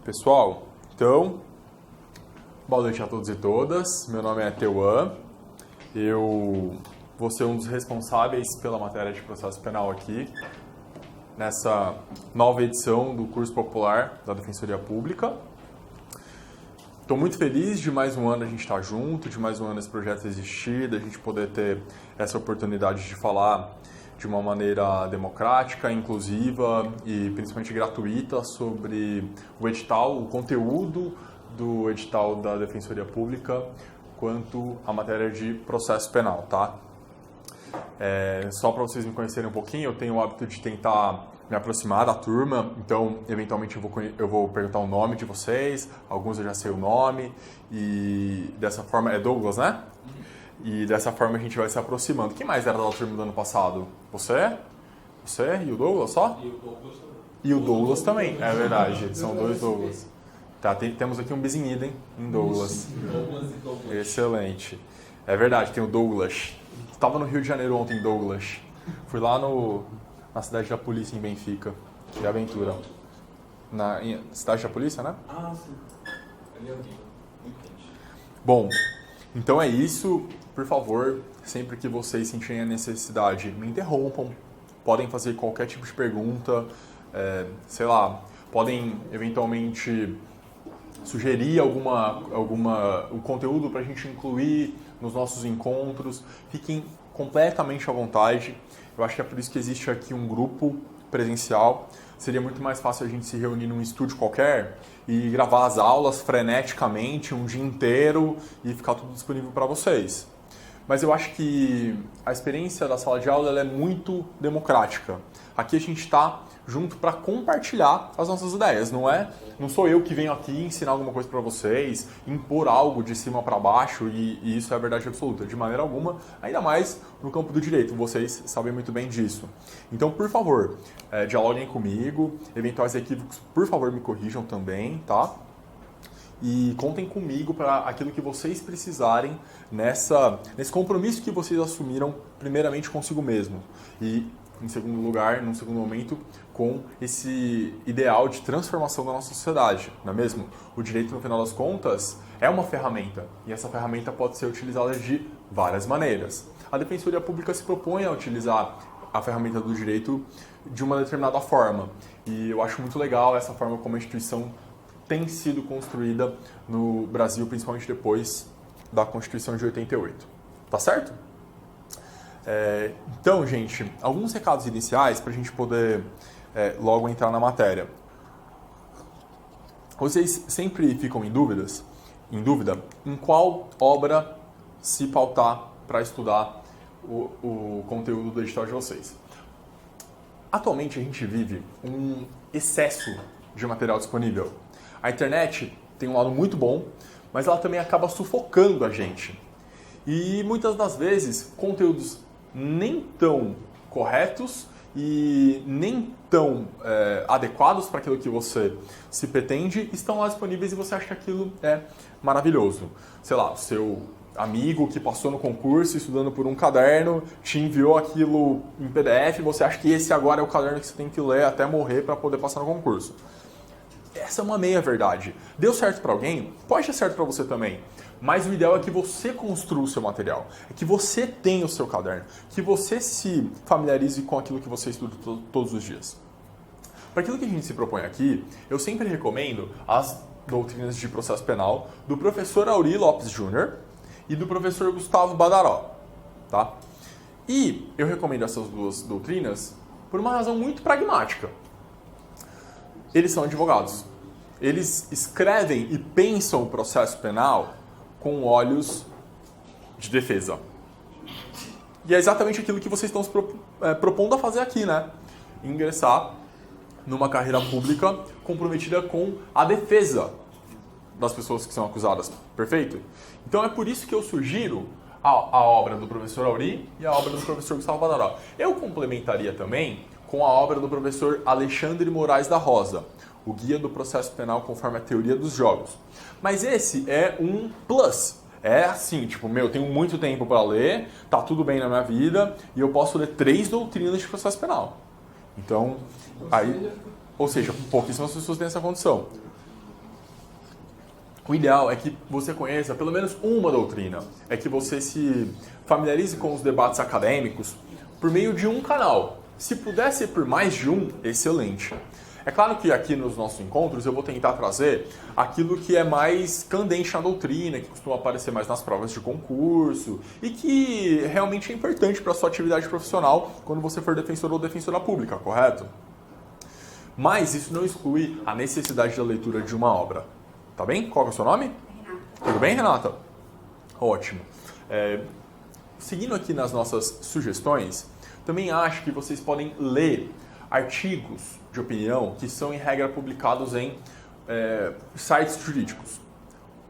Pessoal, então, boa noite a todos e todas. Meu nome é Teuan. Eu vou ser um dos responsáveis pela matéria de processo penal aqui, nessa nova edição do curso popular da Defensoria Pública. Estou muito feliz de mais um ano a gente estar junto, de mais um ano esse projeto existir, da gente poder ter essa oportunidade de falar de uma maneira democrática, inclusiva e principalmente gratuita sobre o edital, o conteúdo do edital da Defensoria Pública quanto à matéria de processo penal, tá? Só para vocês me conhecerem um pouquinho, eu tenho o hábito de tentar me aproximar da turma, então eventualmente eu vou perguntar o nome de vocês, alguns eu já sei o nome, e dessa forma, é Douglas, né? E dessa forma a gente vai se aproximando. Quem mais era da turma do ano passado? Você? Você e o Douglas só? E o Douglas também. E o Douglas também, é verdade, são dois Douglas. Tá, temos aqui um bezinho em Douglas. Douglas e Douglas. Excelente. É verdade, tem o Douglas. Estava no Rio de Janeiro ontem, Douglas. Fui lá na cidade da polícia em Benfica. Que aventura. Cidade da polícia, né? Ah, sim. Ali é horrível. Muito quente. Bom, então é isso. Por favor, sempre que vocês sentirem a necessidade, me interrompam. Podem fazer qualquer tipo de pergunta. Sei lá, podem eventualmente sugerir o conteúdo para a gente incluir nos nossos encontros. Fiquem completamente à vontade. Eu acho que é por isso que existe aqui um grupo presencial. Seria muito mais fácil a gente se reunir num estúdio qualquer e gravar as aulas freneticamente um dia inteiro e ficar tudo disponível para vocês. Mas eu acho que a experiência da sala de aula ela é muito democrática. Aqui a gente está junto para compartilhar as nossas ideias, não sou eu que venho aqui ensinar alguma coisa para vocês, impor algo de cima para baixo e isso é a verdade absoluta, de maneira alguma, ainda mais no campo do direito, vocês sabem muito bem disso. Então, por favor, dialoguem comigo, eventuais equívocos, por favor, me corrijam também, tá? E contem comigo para aquilo que vocês precisarem nesse compromisso que vocês assumiram primeiramente consigo mesmo e, em segundo lugar, num segundo momento, com esse ideal de transformação da nossa sociedade, não é mesmo? O direito, no final das contas, é uma ferramenta e essa ferramenta pode ser utilizada de várias maneiras. A Defensoria Pública se propõe a utilizar a ferramenta do direito de uma determinada forma e eu acho muito legal essa forma como a instituição tem sido construída no Brasil, principalmente depois da Constituição de 88. Tá certo? Então, gente, alguns recados iniciais para a gente poder logo entrar na matéria. Vocês sempre ficam em dúvida em qual obra se pautar para estudar o conteúdo do edital de vocês. Atualmente, a gente vive um excesso de material disponível. A internet tem um lado muito bom, mas ela também acaba sufocando a gente. E muitas das vezes, conteúdos nem tão corretos e nem tão adequados para aquilo que você se pretende estão lá disponíveis e você acha que aquilo é maravilhoso. Sei lá, o seu amigo que passou no concurso estudando por um caderno te enviou aquilo em PDF e você acha que esse agora é o caderno que você tem que ler até morrer para poder passar no concurso. Essa é uma meia-verdade. Deu certo para alguém? Pode dar certo para você também. Mas o ideal é que você construa o seu material. É que você tenha o seu caderno. Que você se familiarize com aquilo que você estuda todos os dias. Para aquilo que a gente se propõe aqui, eu sempre recomendo as doutrinas de processo penal do professor Auri Lopes Jr. e do professor Gustavo Badaró. Tá? E eu recomendo essas duas doutrinas por uma razão muito pragmática. Eles são advogados. Eles escrevem e pensam o processo penal com olhos de defesa. E é exatamente aquilo que vocês estão se propondo a fazer aqui, né? Ingressar numa carreira pública comprometida com a defesa das pessoas que são acusadas. Perfeito? Então é por isso que eu sugiro a obra do professor Auri e a obra do professor Gustavo Badaró. Eu complementaria também com a obra do professor Alexandre Moraes da Rosa, o Guia do Processo Penal conforme a Teoria dos Jogos. Mas esse é um plus. É assim, tipo, eu tenho muito tempo para ler, tá tudo bem na minha vida e eu posso ler 3 doutrinas de processo penal. Então, ou seja, pouquíssimas pessoas têm essa condição. O ideal é que você conheça pelo menos uma doutrina, é que você se familiarize com os debates acadêmicos por meio de um canal. Se puder ser por mais de um, excelente. É claro que aqui nos nossos encontros eu vou tentar trazer aquilo que é mais candente na doutrina, que costuma aparecer mais nas provas de concurso e que realmente é importante para a sua atividade profissional quando você for defensor ou defensora pública, correto? Mas isso não exclui a necessidade da leitura de uma obra. Tá bem? Qual é o seu nome? Renata. Tudo bem, Renata? Ótimo. Seguindo aqui nas nossas sugestões, também acho que vocês podem ler artigos de opinião que são, em regra, publicados em sites jurídicos,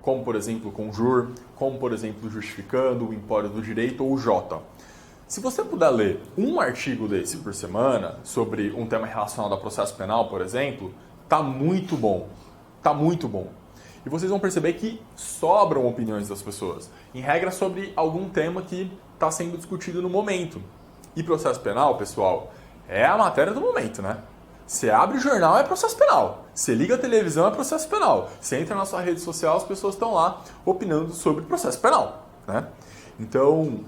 como, por exemplo, o Conjur, como, por exemplo, Justificando, o Empório do Direito ou o Jota. Se você puder ler um artigo desse por semana sobre um tema relacionado a processo penal, por exemplo, tá muito bom. Tá muito bom. E vocês vão perceber que sobram opiniões das pessoas, em regra sobre algum tema que está sendo discutido no momento. E processo penal, pessoal, é a matéria do momento, né? Você abre o jornal, é processo penal. Você liga a televisão, é processo penal. Você entra na sua rede social, as pessoas estão lá opinando sobre processo penal, né? Então,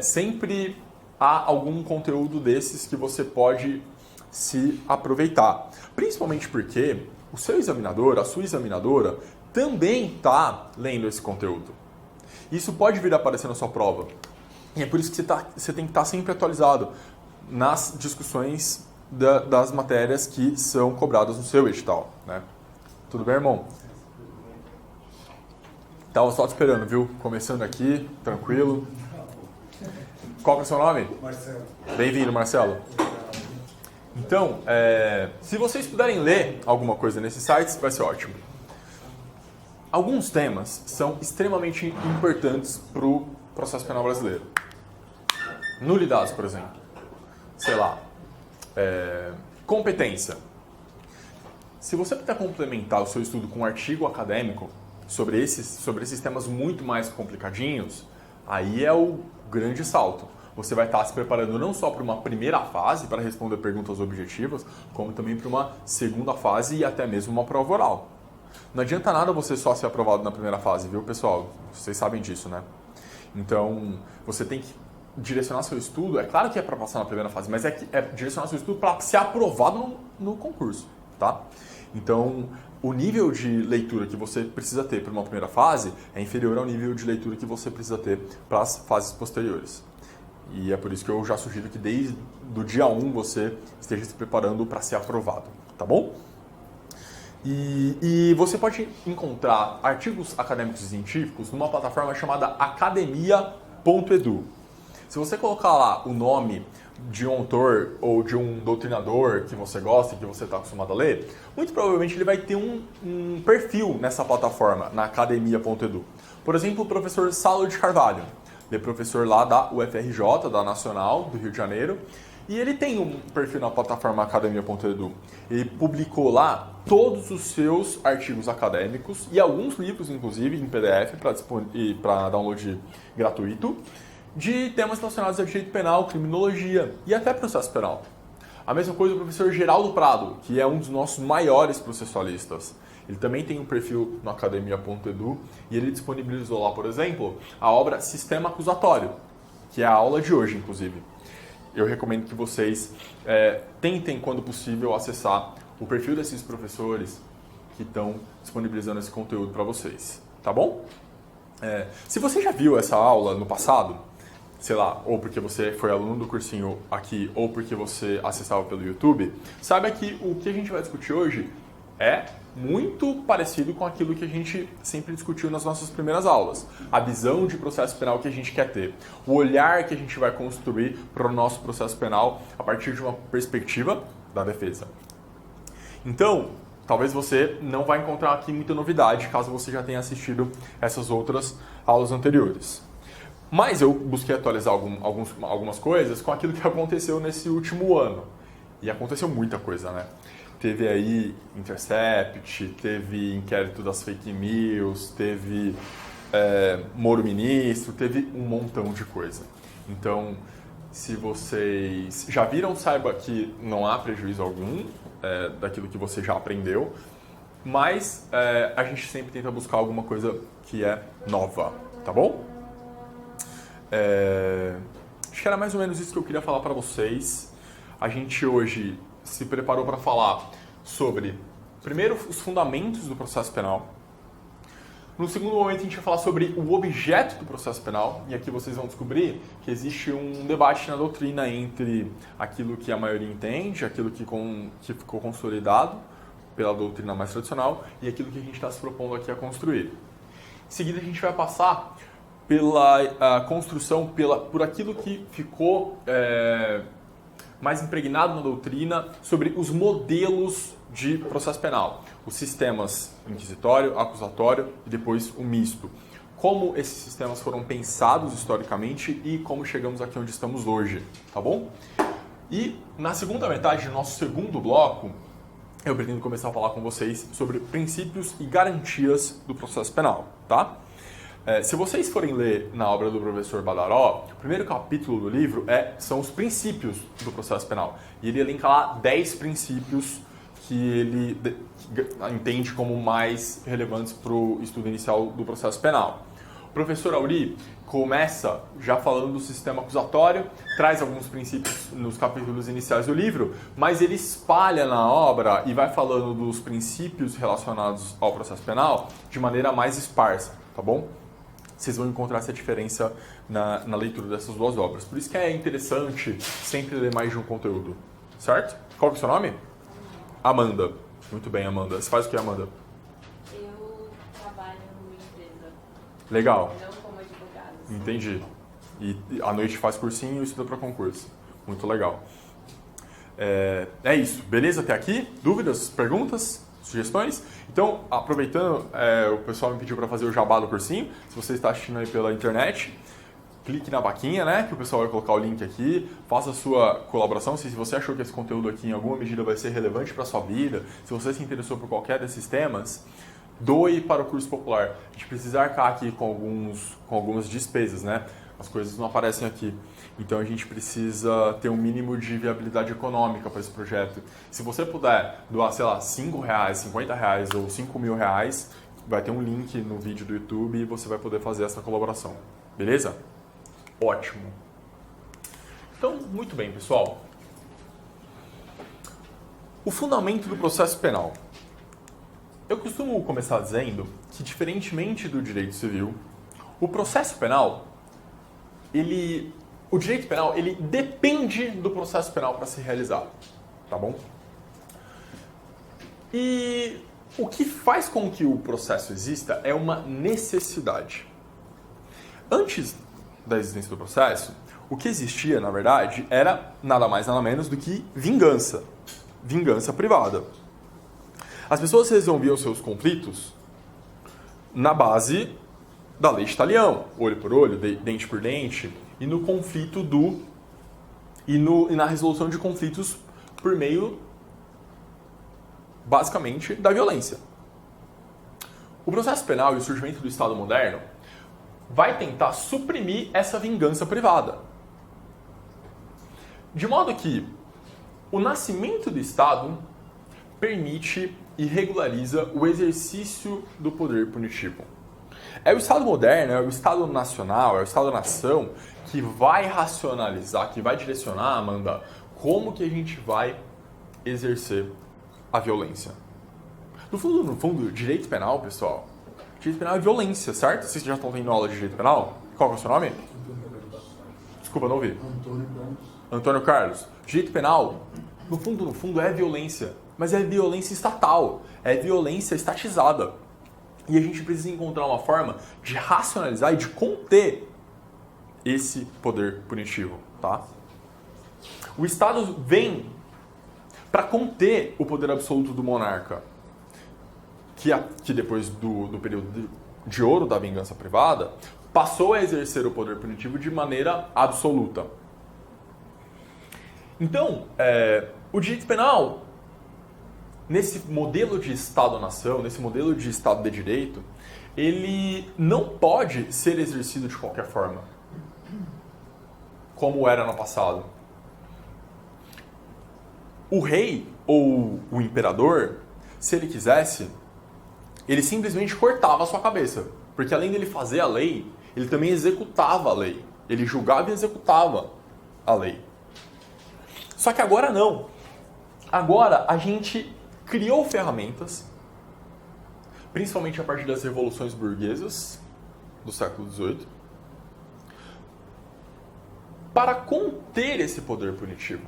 sempre há algum conteúdo desses que você pode se aproveitar. Principalmente porque o seu examinador, a sua examinadora, também está lendo esse conteúdo. Isso pode vir a aparecer na sua prova. E é por isso que você tem que estar sempre atualizado nas discussões das matérias que são cobradas no seu edital, né? Tudo bem, irmão? Tava só te esperando, viu? Começando aqui, tranquilo. Qual que é o seu nome? Marcelo. Bem-vindo, Marcelo. Então, se vocês puderem ler alguma coisa nesses sites, vai ser ótimo. Alguns temas são extremamente importantes para o processo penal brasileiro. Nulidades, por exemplo. Sei lá. Competência. Se você puder complementar o seu estudo com um artigo acadêmico sobre esses temas muito mais complicadinhos, aí é o grande salto. Você vai estar se preparando não só para uma primeira fase, para responder perguntas objetivas, como também para uma segunda fase e até mesmo uma prova oral. Não adianta nada você só ser aprovado na primeira fase, viu, pessoal? Vocês sabem disso, né? Então, você tem que direcionar seu estudo. É claro que é para passar na primeira fase, mas é direcionar seu estudo para ser aprovado no concurso, tá? Então, o nível de leitura que você precisa ter para uma primeira fase é inferior ao nível de leitura que você precisa ter para as fases posteriores. E é por isso que eu já sugiro que desde o dia 1 você esteja se preparando para ser aprovado, tá bom? E você pode encontrar artigos acadêmicos e científicos numa plataforma chamada academia.edu. Se você colocar lá o nome de um autor ou de um doutrinador que você gosta e que você está acostumado a ler, muito provavelmente ele vai ter um perfil nessa plataforma, na academia.edu. Por exemplo, o professor Saulo de Carvalho. Ele é professor lá da UFRJ, da Nacional, do Rio de Janeiro, e ele tem um perfil na plataforma academia.edu. Ele publicou lá todos os seus artigos acadêmicos e alguns livros, inclusive, em PDF para download gratuito, de temas relacionados a direito penal, criminologia e até processo penal. A mesma coisa o professor Geraldo Prado, que é um dos nossos maiores processualistas. Ele também tem um perfil no academia.edu e ele disponibilizou lá, por exemplo, a obra Sistema Acusatório, que é a aula de hoje, inclusive. Eu recomendo que vocês tentem, quando possível, acessar o perfil desses professores que estão disponibilizando esse conteúdo para vocês, tá bom? Se você já viu essa aula no passado, sei lá, ou porque você foi aluno do cursinho aqui, ou porque você acessava pelo YouTube, saiba que o que a gente vai discutir hoje é muito parecido com aquilo que a gente sempre discutiu nas nossas primeiras aulas. A visão de processo penal que a gente quer ter. O olhar que a gente vai construir para o nosso processo penal a partir de uma perspectiva da defesa. Então, talvez você não vai encontrar aqui muita novidade, caso você já tenha assistido essas outras aulas anteriores. Mas eu busquei atualizar algumas coisas com aquilo que aconteceu nesse último ano. E aconteceu muita coisa, né? Teve aí Intercept, teve inquérito das fake news, teve Moro Ministro, teve um montão de coisa. Então, se vocês já viram, saiba que não há prejuízo algum daquilo que você já aprendeu. mas a gente sempre tenta buscar alguma coisa que é nova, tá bom? Acho que era mais ou menos isso que eu queria falar para vocês. A gente hoje se preparou para falar sobre, primeiro, os fundamentos do processo penal. No segundo momento, a gente vai falar sobre o objeto do processo penal, e aqui vocês vão descobrir que existe um debate na doutrina entre aquilo que a maioria entende, aquilo que ficou consolidado pela doutrina mais tradicional, e aquilo que a gente está se propondo aqui a construir. Em seguida, a gente vai passar pela construção, por aquilo que ficou mais impregnado na doutrina sobre os modelos de processo penal, os sistemas inquisitório, acusatório e depois o misto. Como esses sistemas foram pensados historicamente e como chegamos aqui onde estamos hoje, tá bom? E na segunda metade do nosso segundo bloco, eu pretendo começar a falar com vocês sobre princípios e garantias do processo penal, tá? Se vocês forem ler na obra do professor Badaró, o primeiro capítulo do livro são os princípios do processo penal. E ele elenca lá 10 princípios que ele entende como mais relevantes para o estudo inicial do processo penal. O professor Auri começa já falando do sistema acusatório, traz alguns princípios nos capítulos iniciais do livro, mas ele espalha na obra e vai falando dos princípios relacionados ao processo penal de maneira mais esparsa, tá bom? Vocês vão encontrar essa diferença na leitura dessas duas obras. Por isso que é interessante sempre ler mais de um conteúdo, certo? Qual que é o seu nome? Amanda. Muito bem, Amanda. Você faz o que, Amanda? Eu trabalho numa empresa. Legal. Não como advogada. Entendi. E à noite faz cursinho e estuda para concurso. Muito legal. É isso. Beleza até aqui? Dúvidas? Perguntas? Sugestões? Então, aproveitando, o pessoal me pediu para fazer o jabá do cursinho. Se você está assistindo aí pela internet, clique na vaquinha, né? Que o pessoal vai colocar o link aqui. Faça a sua colaboração. Se você achou que esse conteúdo aqui em alguma medida vai ser relevante para a sua vida, se você se interessou por qualquer desses temas, doe para o curso popular. A gente precisa arcar aqui com algumas despesas, né? As coisas não aparecem aqui. Então a gente precisa ter um mínimo de viabilidade econômica para esse projeto. Se você puder doar, sei lá, R$5, R$50 ou R$5.000, vai ter um link no vídeo do YouTube e você vai poder fazer essa colaboração. Beleza? Ótimo. Então, muito bem, pessoal. O fundamento do processo penal. Eu costumo começar dizendo que, diferentemente do direito civil, o processo penal, o direito penal, ele depende do processo penal para ser realizado, tá bom? E o que faz com que o processo exista é uma necessidade. Antes da existência do processo, o que existia, na verdade, era nada mais nada menos do que vingança. Vingança privada. As pessoas resolviam seus conflitos na base da lei de talião, olho por olho, dente por dente, e no conflito e na resolução de conflitos por meio, basicamente, da violência. O processo penal e o surgimento do Estado moderno vai tentar suprimir essa vingança privada. De modo que o nascimento do Estado permite e regulariza o exercício do poder punitivo. É o Estado moderno, é o Estado nacional, é o Estado-nação que vai racionalizar, que vai direcionar, Amanda, como que a gente vai exercer a violência. No fundo, direito penal, pessoal, direito penal é violência, certo? Vocês já estão tendo aula de direito penal? Qual que é o seu nome? Desculpa, não ouvi. Antônio Carlos. Direito penal, no fundo, é violência. Mas é violência estatal, é violência estatizada. E a gente precisa encontrar uma forma de racionalizar e de conter esse poder punitivo, tá? O Estado vem para conter o poder absoluto do monarca, que depois do período de ouro da vingança privada, passou a exercer o poder punitivo de maneira absoluta. Então, o direito penal, nesse modelo de Estado-nação, nesse modelo de Estado de Direito, ele não pode ser exercido de qualquer forma, como era no passado. O rei ou o imperador, se ele quisesse, ele simplesmente cortava a sua cabeça. Porque além dele fazer a lei, ele também executava a lei. Ele julgava e executava a lei. Só que agora não. Agora a gente criou ferramentas, principalmente a partir das revoluções burguesas do século XVIII, para conter esse poder punitivo.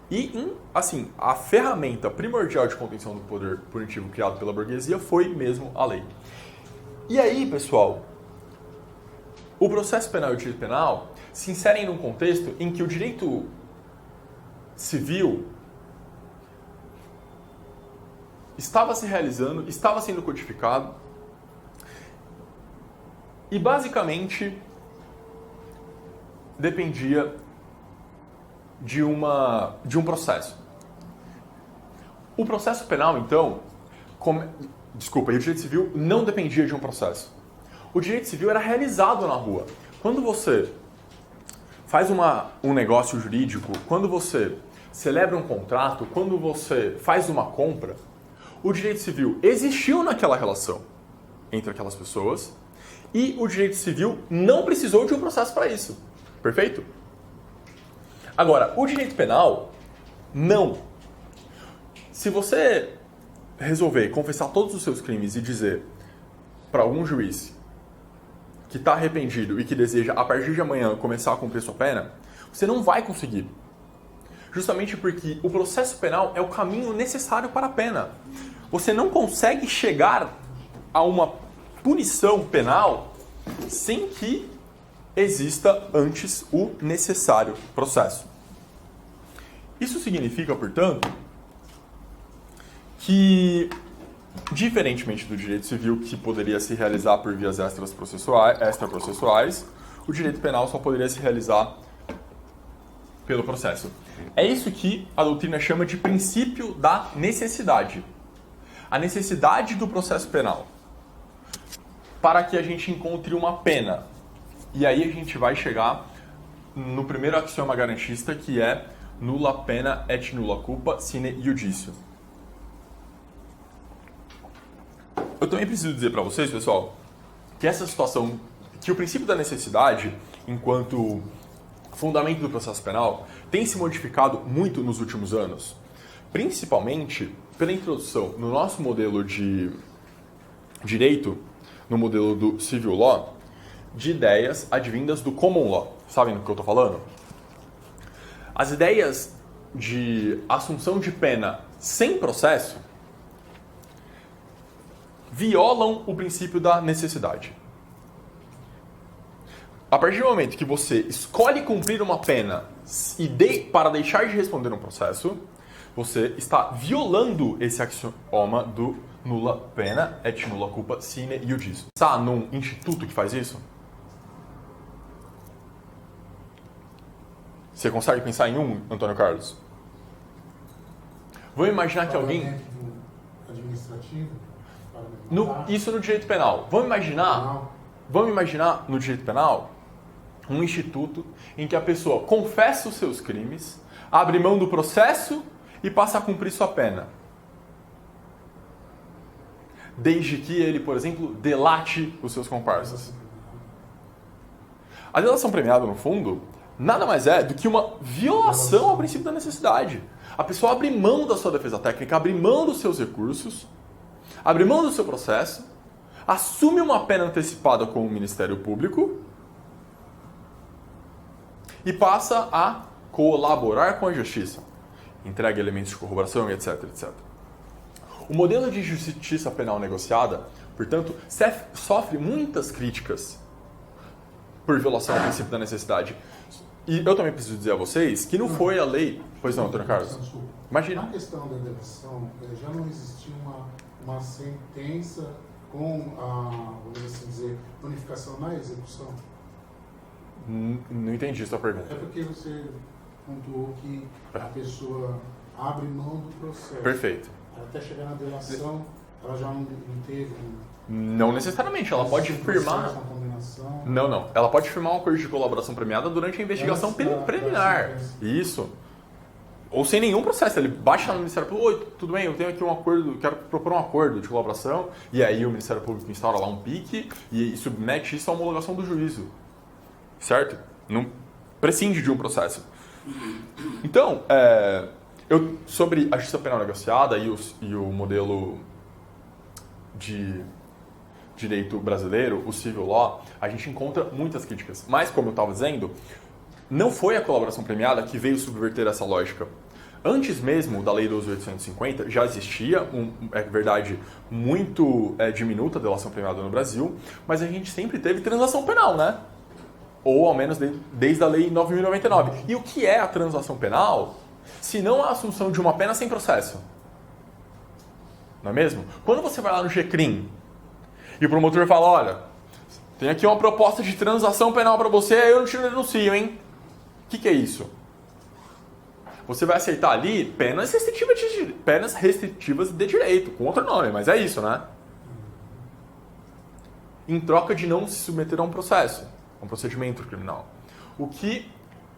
E, assim, a ferramenta primordial de contenção do poder punitivo criado pela burguesia foi mesmo a lei. E aí, pessoal, o processo penal e o direito penal se inserem num contexto em que o direito civil estava se realizando, estava sendo codificado e, basicamente, dependia de um processo. O processo penal, então, e o direito civil não dependia de um processo. O direito civil era realizado na rua. Quando você faz um negócio jurídico, quando você celebra um contrato, quando você faz uma compra, o direito civil existiu naquela relação entre aquelas pessoas e o direito civil não precisou de um processo para isso. Perfeito? Agora, o direito penal, não. Se você resolver confessar todos os seus crimes e dizer para algum juiz que está arrependido e que deseja, a partir de amanhã, começar a cumprir sua pena, você não vai conseguir. Justamente porque o processo penal é o caminho necessário para a pena. Você não consegue chegar a uma punição penal sem que exista antes o necessário processo. Isso significa, portanto, que, diferentemente do direito civil, que poderia se realizar por vias extraprocessuais, o direito penal só poderia se realizar pelo processo. É isso que a doutrina chama de princípio da necessidade. A necessidade do processo penal. Para que a gente encontre uma pena. E aí a gente vai chegar no primeiro axioma garantista, que é nulla pena et nulla culpa sine iudicio. Eu também preciso dizer para vocês, pessoal, que essa situação, que o princípio da necessidade, enquanto fundamento do processo penal, tem se modificado muito nos últimos anos. Principalmente pela introdução no nosso modelo de direito, no modelo do civil law, de ideias advindas do common law. Sabem do que eu estou falando? As ideias de assunção de pena sem processo violam o princípio da necessidade. A partir do momento que você escolhe cumprir uma pena para deixar de responder um processo, você está violando esse axioma do nulla pena et nulla culpa sine iudicio. Está num instituto que faz isso? Você consegue pensar em um, Antônio Carlos? Vamos imaginar que alguém... administrativo? Isso no direito penal. Vamos imaginar no direito penal um instituto em que a pessoa confessa os seus crimes, abre mão do processo e passa a cumprir sua pena. Desde que ele, por exemplo, delate os seus comparsas. A delação premiada, no fundo, nada mais é do que uma violação ao princípio da necessidade. A pessoa abre mão da sua defesa técnica, abre mão dos seus recursos, abre mão do seu processo, assume uma pena antecipada com o Ministério Público e passa a colaborar com a justiça. Entrega elementos de corroboração, etc, etc. O modelo de justiça penal negociada, portanto, sofre muitas críticas por violação ao princípio da necessidade. E eu também preciso dizer a vocês que não foi a lei... Pois não, Antônio Carlos? Imagina. Na questão da delação, já não existia uma sentença com a, vamos assim dizer, unificação na execução? Não entendi sua pergunta. É porque você pontuou que a pessoa abre mão do processo. Perfeito. Até chegar na delação, ela já não teve... Não necessariamente, ela pode firmar... Não. Ela pode firmar um acordo de colaboração premiada durante a investigação preliminar. Isso. ou sem nenhum processo, ele baixa no Ministério Público, oi, tudo bem, eu tenho aqui um acordo, quero propor um acordo de colaboração, e aí o Ministério Público instaura lá um PIC e submete isso à homologação do juízo, certo? Não prescinde de um processo. Então, sobre a justiça penal negociada e o modelo de direito brasileiro, o civil law, a gente encontra muitas críticas. Mas, como eu estava dizendo, não foi a colaboração premiada que veio subverter essa lógica. Antes mesmo da Lei 12.850, já existia, verdade, muito diminuta a delação premiada no Brasil, mas a gente sempre teve transação penal, né? Ou ao menos desde a Lei 9.099. E o que é a transação penal, se não a assunção de uma pena sem processo? Não é mesmo? Quando você vai lá no GCRIM e o promotor fala, olha, tem aqui uma proposta de transação penal para você, aí eu não te denuncio, hein? O que é isso? Você vai aceitar ali penas restritivas de direito, com outro nome, mas é isso, né? Em troca de não se submeter a um processo, a um procedimento criminal. O que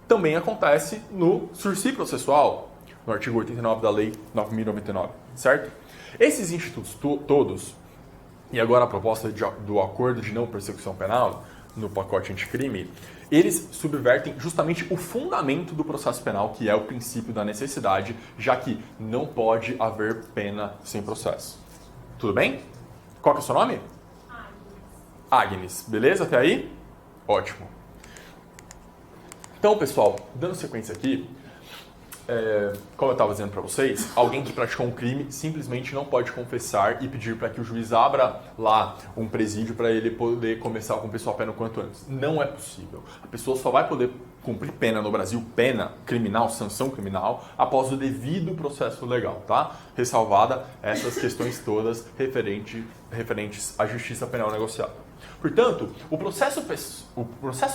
também acontece no sursi processual, no artigo 89 da Lei 9.099, certo? Esses institutos todos, e agora a proposta do acordo de não persecução penal, no pacote anticrime, eles subvertem justamente o fundamento do processo penal, que é o princípio da necessidade, já que não pode haver pena sem processo. Tudo bem? Qual que é o seu nome? Agnes. Beleza até aí? Ótimo. Então, pessoal, dando sequência aqui, como eu estava dizendo para vocês, alguém que praticou um crime simplesmente não pode confessar e pedir para que o juiz abra lá um presídio para ele poder começar a cumprir sua pena o quanto antes. Não é possível. A pessoa só vai poder cumprir pena no Brasil, pena criminal, sanção criminal, após o devido processo legal, tá? Ressalvada essas questões todas referentes à justiça penal negociada. Portanto, o processo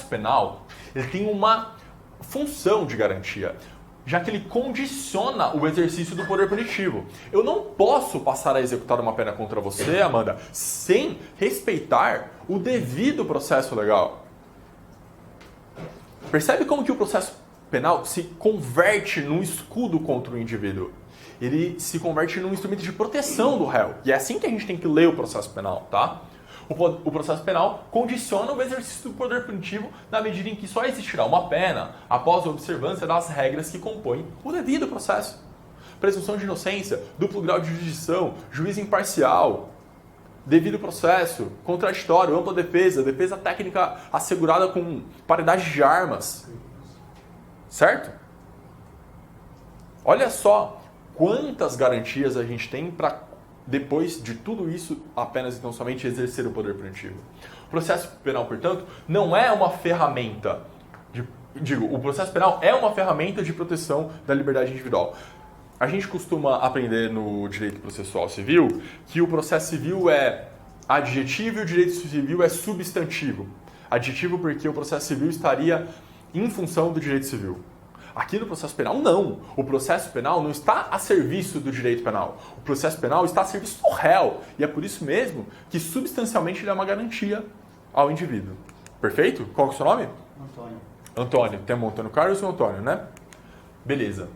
penal ele tem uma função de garantia, já que ele condiciona o exercício do poder punitivo. Eu não posso passar a executar uma pena contra você, Amanda, sem respeitar o devido processo legal. Percebe como que o processo penal se converte num escudo contra o indivíduo? Ele se converte num instrumento de proteção do réu. E é assim que a gente tem que ler o processo penal, tá? O processo penal condiciona o exercício do poder punitivo na medida em que só existirá uma pena após a observância das regras que compõem o devido processo. Presunção de inocência, duplo grau de jurisdição, juiz imparcial, devido processo, contraditório, ampla defesa, defesa técnica assegurada com paridade de armas. Certo? Olha só quantas garantias a gente tem para, depois de tudo isso, apenas e tão somente exercer o poder punitivo. O processo penal, portanto, não é uma ferramenta, o processo penal é uma ferramenta de proteção da liberdade individual. A gente costuma aprender no direito processual civil que o processo civil é adjetivo e o direito civil é substantivo. Adjetivo porque o processo civil estaria em função do direito civil. Aqui no processo penal, não. O processo penal não está a serviço do direito penal. O processo penal está a serviço do réu. E é por isso mesmo que substancialmente ele é uma garantia ao indivíduo. Perfeito? Qual é o seu nome? Antônio. Antônio. Temos o Antônio Carlos e o Antônio, né? Beleza.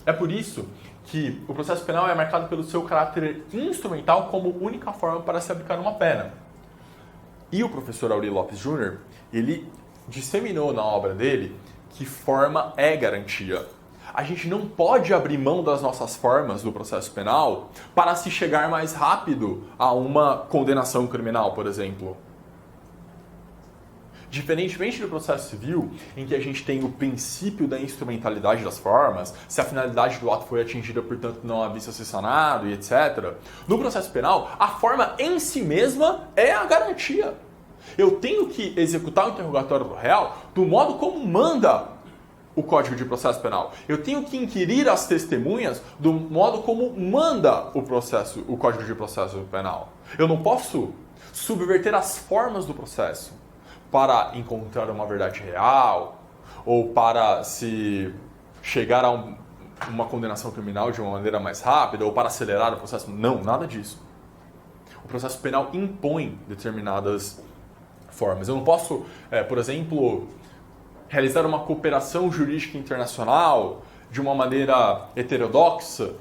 É por isso que o processo penal é marcado pelo seu caráter instrumental como única forma para se aplicar uma pena. E o professor Aurélio Lopes Júnior, ele disseminou na obra dele que forma é garantia. A gente não pode abrir mão das nossas formas do processo penal para se chegar mais rápido a uma condenação criminal, por exemplo. Diferentemente do processo civil, em que a gente tem o princípio da instrumentalidade das formas, se a finalidade do ato foi atingida, portanto não há vício ser sanado e etc. No processo penal, a forma em si mesma é a garantia. Eu tenho que executar o interrogatório do réu do modo como manda o Código de Processo Penal. Eu tenho que inquirir as testemunhas do modo como manda o Código de Processo Penal. Eu não posso subverter as formas do processo para encontrar uma verdade real ou para se chegar a uma condenação criminal de uma maneira mais rápida ou para acelerar o processo. Não, nada disso. O processo penal impõe determinadas formas. Eu não posso, por exemplo, realizar uma cooperação jurídica internacional de uma maneira heterodoxa,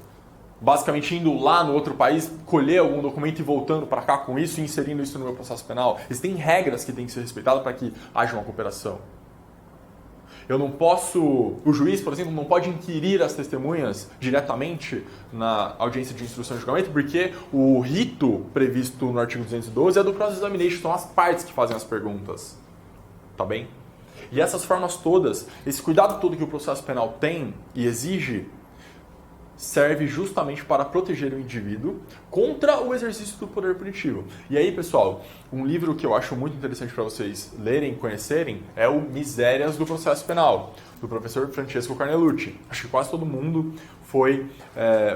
basicamente indo lá no outro país, colher algum documento e voltando para cá com isso e inserindo isso no meu processo penal. Existem regras que têm que ser respeitadas para que haja uma cooperação. Eu não posso, o juiz, por exemplo, não pode inquirir as testemunhas diretamente na audiência de instrução de julgamento, porque o rito previsto no artigo 212 é do cross-examination, são as partes que fazem as perguntas. Tá bem? E essas formas todas, esse cuidado todo que o processo penal tem e exige, serve justamente para proteger o indivíduo contra o exercício do poder punitivo. E aí, pessoal, um livro que eu acho muito interessante para vocês lerem e conhecerem é o Misérias do Processo Penal, do professor Francesco Carnelucci. Acho que quase todo mundo foi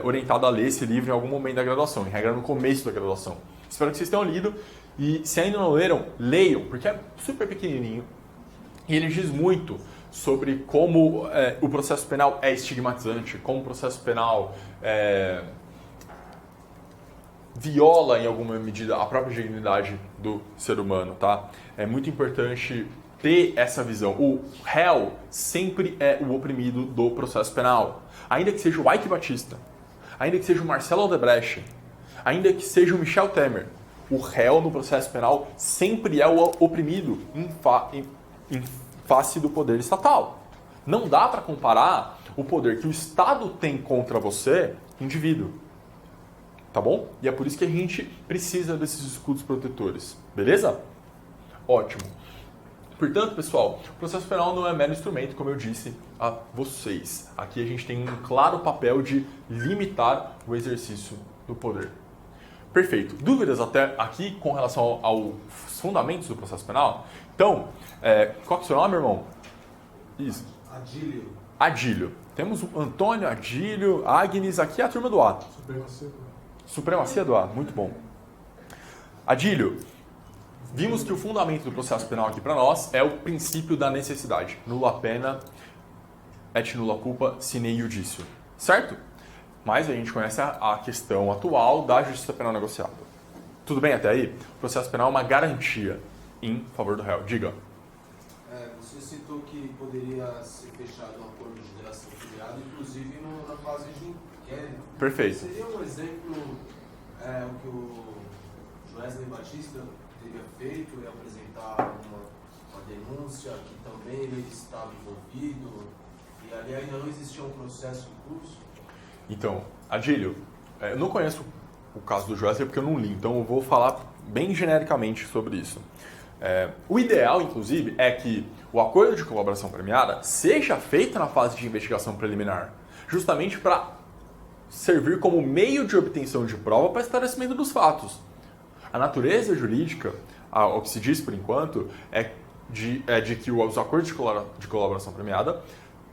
orientado a ler esse livro em algum momento da graduação, em regra no começo da graduação. Espero que vocês tenham lido e, se ainda não leram, leiam, porque é super pequenininho e ele diz muito sobre como o processo penal é estigmatizante, como o processo penal viola em alguma medida a própria dignidade do ser humano, tá? É muito importante ter essa visão. O réu sempre é o oprimido do processo penal. Ainda que seja o Eike Batista, ainda que seja o Marcelo Odebrecht, ainda que seja o Michel Temer, o réu no processo penal sempre é o oprimido em face do poder estatal. Não dá para comparar o poder que o Estado tem contra você, indivíduo. Tá bom? E é por isso que a gente precisa desses escudos protetores. Beleza? Ótimo. Portanto, pessoal, o processo penal não é mero instrumento, como eu disse a vocês. Aqui a gente tem um claro papel de limitar o exercício do poder. Perfeito. Dúvidas até aqui com relação aos fundamentos do processo penal? Então, qual que é o seu nome, irmão? Isso. Adílio. Adílio. Temos o Antônio, Adílio, Agnes, aqui é a turma do A. Supremacia do A. Supremacia do A, muito bom. Adílio, vimos que o fundamento do processo penal aqui para nós é o princípio da necessidade. Nulla pena et nulla culpa sine iudicio. Certo? Mas a gente conhece a questão atual da justiça penal negociada. Tudo bem até aí? O processo penal é uma garantia em favor do réu. Diga. Você citou que poderia ser fechado um acordo de delação premiada, inclusive na fase de inquérito. Perfeito. Seria um exemplo o que o Joesley Batista teria feito, e apresentar uma denúncia que também ele estava envolvido, e ali ainda não existia um processo em curso? Então, Adílio, eu não conheço o caso do Joesley porque eu não li, então eu vou falar bem genericamente sobre isso. O ideal, inclusive, é que o acordo de colaboração premiada seja feito na fase de investigação preliminar, justamente para servir como meio de obtenção de prova para esclarecimento dos fatos. A natureza jurídica, o que se diz por enquanto, é de que os acordos de colaboração premiada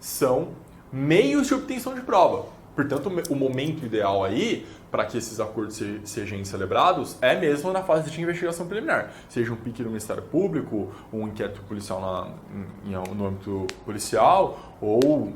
são meios de obtenção de prova. Portanto, o momento ideal aí para que esses acordos sejam celebrados é mesmo na fase de investigação preliminar. Seja um pique no Ministério Público, um inquérito policial no âmbito policial, ou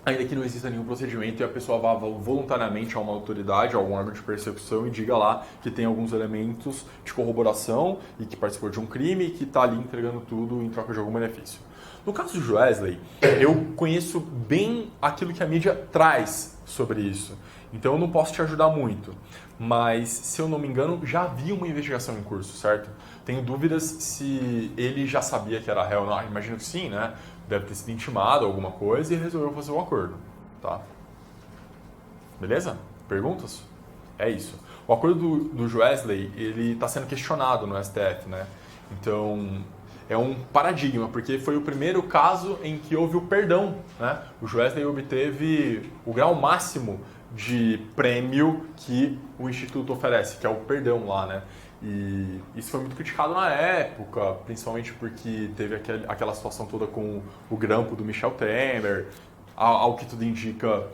ainda que não exista nenhum procedimento e a pessoa vá voluntariamente a uma autoridade, a algum órgão de persecução e diga lá que tem alguns elementos de corroboração e que participou de um crime e que está ali entregando tudo em troca de algum benefício. No caso do Joesley, eu conheço bem aquilo que a mídia traz sobre isso. Então eu não posso te ajudar muito. Mas, se eu não me engano, já havia uma investigação em curso, certo? Tenho dúvidas se ele já sabia que era réu. Não, imagino que sim, né? Deve ter sido intimado alguma coisa e resolveu fazer um acordo, tá? Beleza? Perguntas? É isso. O acordo do Joesley, ele está sendo questionado no STF, né? Então, é um paradigma, porque foi o primeiro caso em que houve o perdão, né? O Joesley obteve o grau máximo de prêmio que o Instituto oferece, que é o perdão lá, né? E isso foi muito criticado na época, principalmente porque teve aquela situação toda com o grampo do Michel Temer. Ao que tudo indica,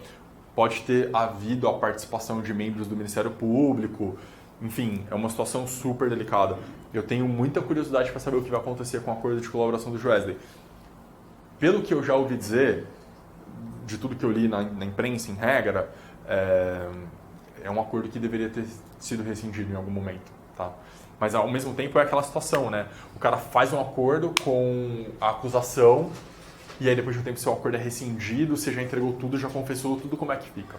pode ter havido a participação de membros do Ministério Público. Enfim, é uma situação super delicada. Eu tenho muita curiosidade para saber o que vai acontecer com o acordo de colaboração do Joesley. Pelo que eu já ouvi dizer, de tudo que eu li na imprensa, em regra, é um acordo que deveria ter sido rescindido em algum momento, tá? Mas ao mesmo tempo é aquela situação, né? O cara faz um acordo com a acusação e aí depois de um tempo seu acordo é rescindido, você já entregou tudo, já confessou tudo, como é que fica?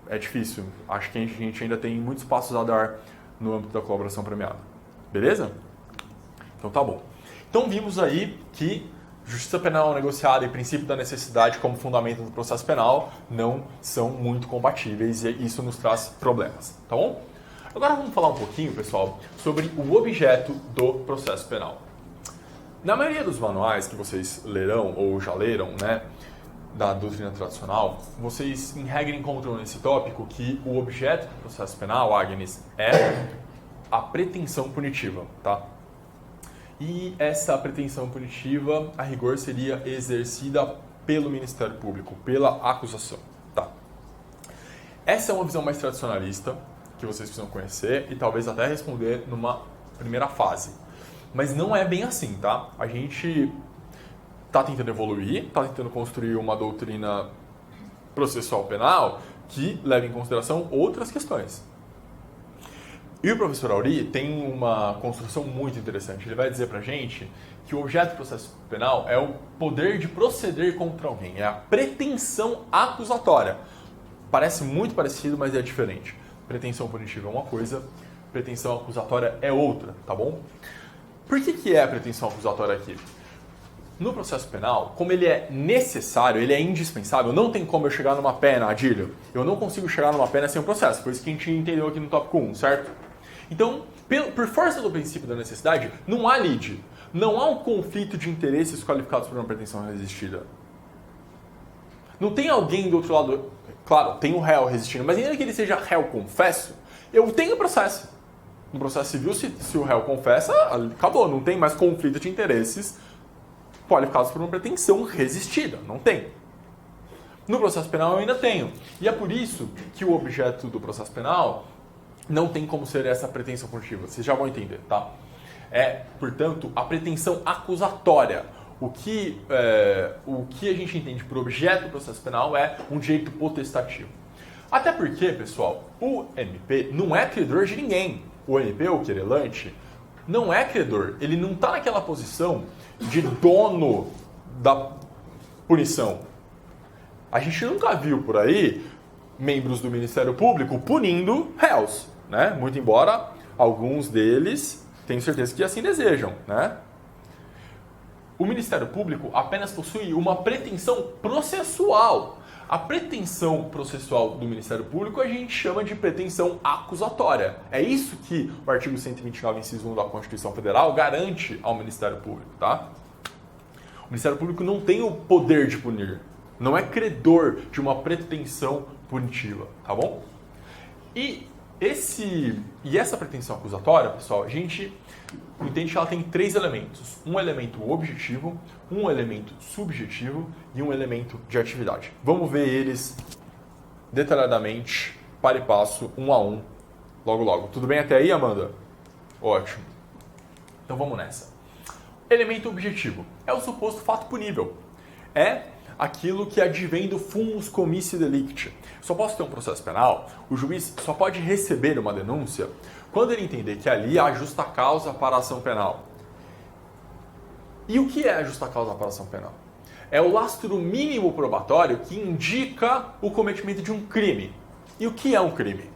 É difícil. Acho que a gente ainda tem muitos passos a dar no âmbito da colaboração premiada. Beleza? Então tá bom. Então vimos aí que justiça penal negociada e princípio da necessidade como fundamento do processo penal não são muito compatíveis e isso nos traz problemas, tá bom? Agora vamos falar um pouquinho, pessoal, sobre o objeto do processo penal. Na maioria dos manuais que vocês lerão ou já leram, né, da doutrina tradicional, vocês em regra encontram nesse tópico que o objeto do processo penal, Agnes, é a pretensão punitiva, tá? E essa pretensão punitiva, a rigor, seria exercida pelo Ministério Público, pela acusação, tá? Essa é uma visão mais tradicionalista, que vocês precisam conhecer e talvez até responder numa primeira fase. Mas não é bem assim, tá? A gente está tentando evoluir, está tentando construir uma doutrina processual penal que leve em consideração outras questões. E o professor Auri tem uma construção muito interessante. Ele vai dizer pra gente que o objeto do processo penal é o poder de proceder contra alguém, é a pretensão acusatória. Parece muito parecido, mas é diferente. Pretensão punitiva é uma coisa, pretensão acusatória é outra, tá bom? Por que é a pretensão acusatória aqui? No processo penal, como ele é necessário, ele é indispensável, não tem como eu chegar numa pena, Adílio. Eu não consigo chegar numa pena sem um processo, por isso que a gente entendeu aqui no tópico 1, certo? Então, por força do princípio da necessidade, não há lide. Não há um conflito de interesses qualificados por uma pretensão resistida. Não tem alguém do outro lado... Claro, tem um réu resistindo, mas ainda que ele seja réu confesso, eu tenho processo. No processo civil, se o réu confessa, acabou. Não tem mais conflito de interesses qualificados por uma pretensão resistida. Não tem. No processo penal eu ainda tenho. E é por isso que o objeto do processo penal não tem como ser essa pretensão punitiva. Vocês já vão entender, tá? É, portanto, a pretensão acusatória. O que a gente entende por objeto do processo penal é um direito potestativo. Até porque, pessoal, o MP não é credor de ninguém. O MP, o querelante, não é credor. Ele não está naquela posição de dono da punição. A gente nunca viu por aí membros do Ministério Público punindo réus, né? Muito embora alguns deles tenham certeza que assim desejam, né? O Ministério Público apenas possui uma pretensão processual. A pretensão processual do Ministério Público a gente chama de pretensão acusatória. É isso que o artigo 129, inciso 1 da Constituição Federal garante ao Ministério Público, tá? O Ministério Público não tem o poder de punir, não é credor de uma pretensão punitiva, tá bom? E essa pretensão acusatória, pessoal, a gente entende que ela tem três elementos. Um elemento objetivo, um elemento subjetivo e um elemento de atividade. Vamos ver eles detalhadamente, para e passo, um a um, logo logo. Tudo bem até aí, Amanda? Ótimo. Então vamos nessa. Elemento objetivo é o suposto fato punível. É aquilo que advém do fumus comissi delicti. Só posso ter um processo penal, o juiz só pode receber uma denúncia quando ele entender que ali há justa causa para a ação penal. E o que é a justa causa para a ação penal? É o lastro mínimo probatório que indica o cometimento de um crime. E o que é um crime?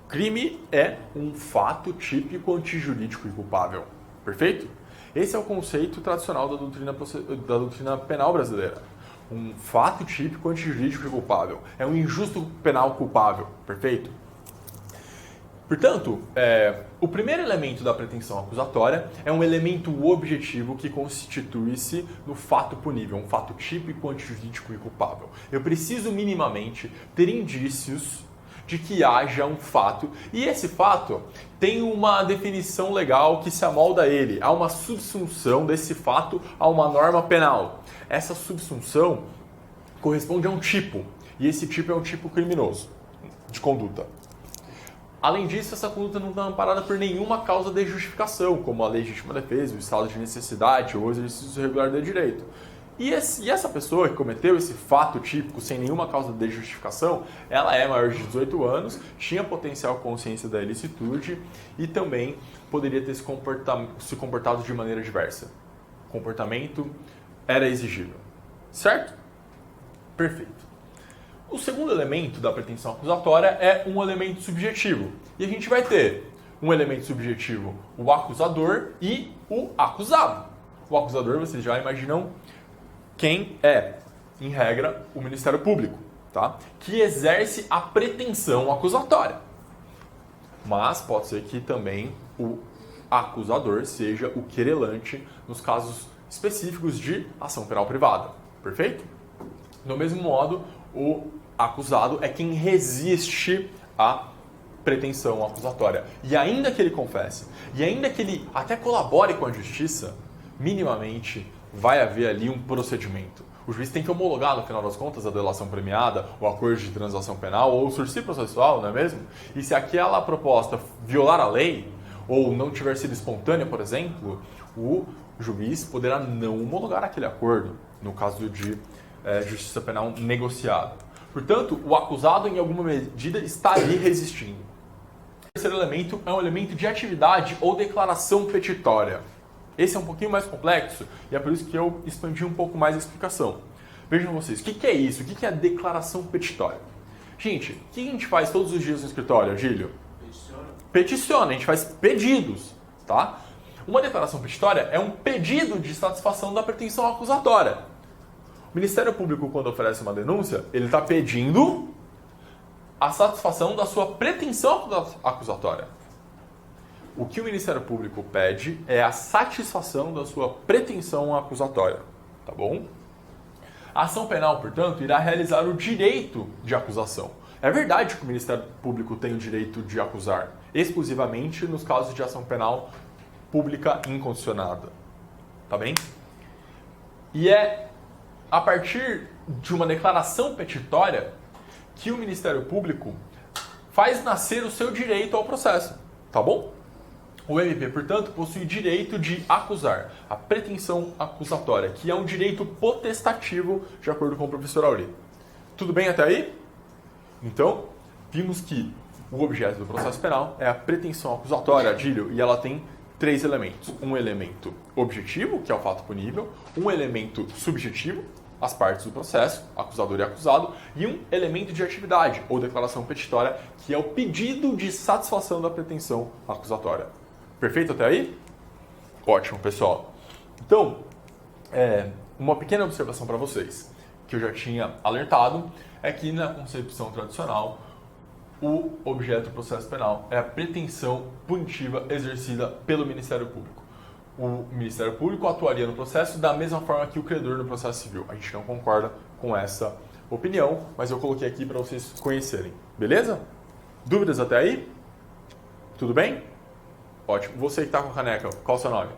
Crime é um fato típico antijurídico e culpável. Perfeito? Esse é o conceito tradicional da doutrina penal brasileira. Um fato típico antijurídico e culpável. É um injusto penal culpável. Perfeito? Portanto, o primeiro elemento da pretensão acusatória é um elemento objetivo que constitui-se no fato punível, um fato típico, antijurídico e culpável. Eu preciso minimamente ter indícios de que haja um fato, e esse fato tem uma definição legal que se amolda a ele. Há uma subsunção desse fato a uma norma penal. Essa subsunção corresponde a um tipo, e esse tipo é um tipo criminoso de conduta. Além disso, essa conduta não está amparada por nenhuma causa de justificação, como a legítima defesa, o estado de necessidade ou o exercício regular do direito. E essa pessoa que cometeu esse fato típico sem nenhuma causa de justificação, ela é maior de 18 anos, tinha potencial consciência da ilicitude e também poderia ter se comportado de maneira diversa. Comportamento era exigível. Certo? Perfeito. O segundo elemento da pretensão acusatória é um elemento subjetivo. E a gente vai ter um elemento subjetivo, o acusador e o acusado. O acusador, vocês já imaginam quem é, em regra, o Ministério Público, tá? Que exerce a pretensão acusatória. Mas pode ser que também o acusador seja o querelante nos casos específicos de ação penal privada. Perfeito? Do mesmo modo, o acusado é quem resiste à pretensão acusatória. E ainda que ele confesse, e ainda que ele até colabore com a justiça, minimamente vai haver ali um procedimento. O juiz tem que homologar, no final das contas, a delação premiada, o acordo de transação penal ou o sursi processual, não é mesmo? E se aquela proposta violar a lei, ou não tiver sido espontânea, por exemplo, o juiz poderá não homologar aquele acordo, no caso de justiça penal negociada. Portanto, o acusado, em alguma medida, está ali resistindo. O terceiro elemento é um elemento de atividade ou declaração petitória. Esse é um pouquinho mais complexo e é por isso que eu expandi um pouco mais a explicação. Vejam vocês, o que é isso? O que é a declaração petitória? Gente, o que a gente faz todos os dias no escritório, Agílio? Peticiona, a gente faz pedidos, tá? Uma declaração petitória é um pedido de satisfação da pretensão acusatória. O Ministério Público, quando oferece uma denúncia, ele está pedindo a satisfação da sua pretensão acusatória. O que o Ministério Público pede é a satisfação da sua pretensão acusatória, tá bom? A ação penal, portanto, irá realizar o direito de acusação. É verdade que o Ministério Público tem o direito de acusar, exclusivamente nos casos de ação penal pública incondicionada, tá bem? E é a partir de uma declaração petitória que o Ministério Público faz nascer o seu direito ao processo, tá bom? O MP, portanto, possui direito de acusar, a pretensão acusatória, que é um direito potestativo, de acordo com o professor Auri. Tudo bem até aí? Então, vimos que o objeto do processo penal é a pretensão acusatória, Adílio, e ela tem três elementos. Um elemento objetivo, que é o fato punível, um elemento subjetivo, as partes do processo, acusador e acusado, e um elemento de atividade, ou declaração petitória, que é o pedido de satisfação da pretensão acusatória. Perfeito até aí? Ótimo, pessoal. Então, uma pequena observação para vocês, que eu já tinha alertado, é que na concepção tradicional, o objeto do processo penal é a pretensão punitiva exercida pelo Ministério Público. O Ministério Público atuaria no processo da mesma forma que o credor no processo civil. A gente não concorda com essa opinião, mas eu coloquei aqui para vocês conhecerem. Beleza? Dúvidas até aí? Tudo bem? Ótimo. Você que está com a caneca, qual é o seu nome?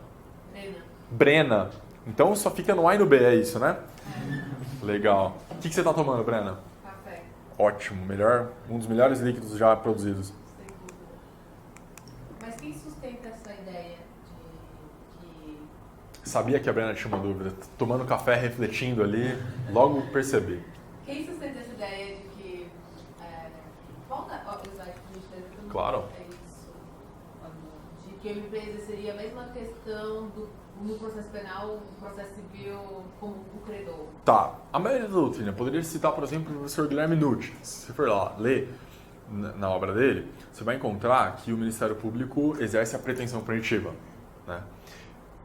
Brena. Brena. Então só fica no A e no B, é isso, né? Legal. O que você está tomando, Brena? Café. Ótimo. Um dos melhores líquidos já produzidos. Sem dúvida. Mas quem sustenta essa ideia de que... Sabia que a Brena tinha uma dúvida. Tomando café, refletindo ali, logo percebi. Quem sustenta essa ideia de que... Volta ao slide que a gente teve também. Claro. É isso. De que o MP exerceria a mesma questão no processo penal, no processo civil, como o credor. Tá. A maioria da doutrina poderia citar, por exemplo, o professor Guilherme Nucci. Se for lá ler na obra dele, você vai encontrar que o Ministério Público exerce a pretensão punitiva, né?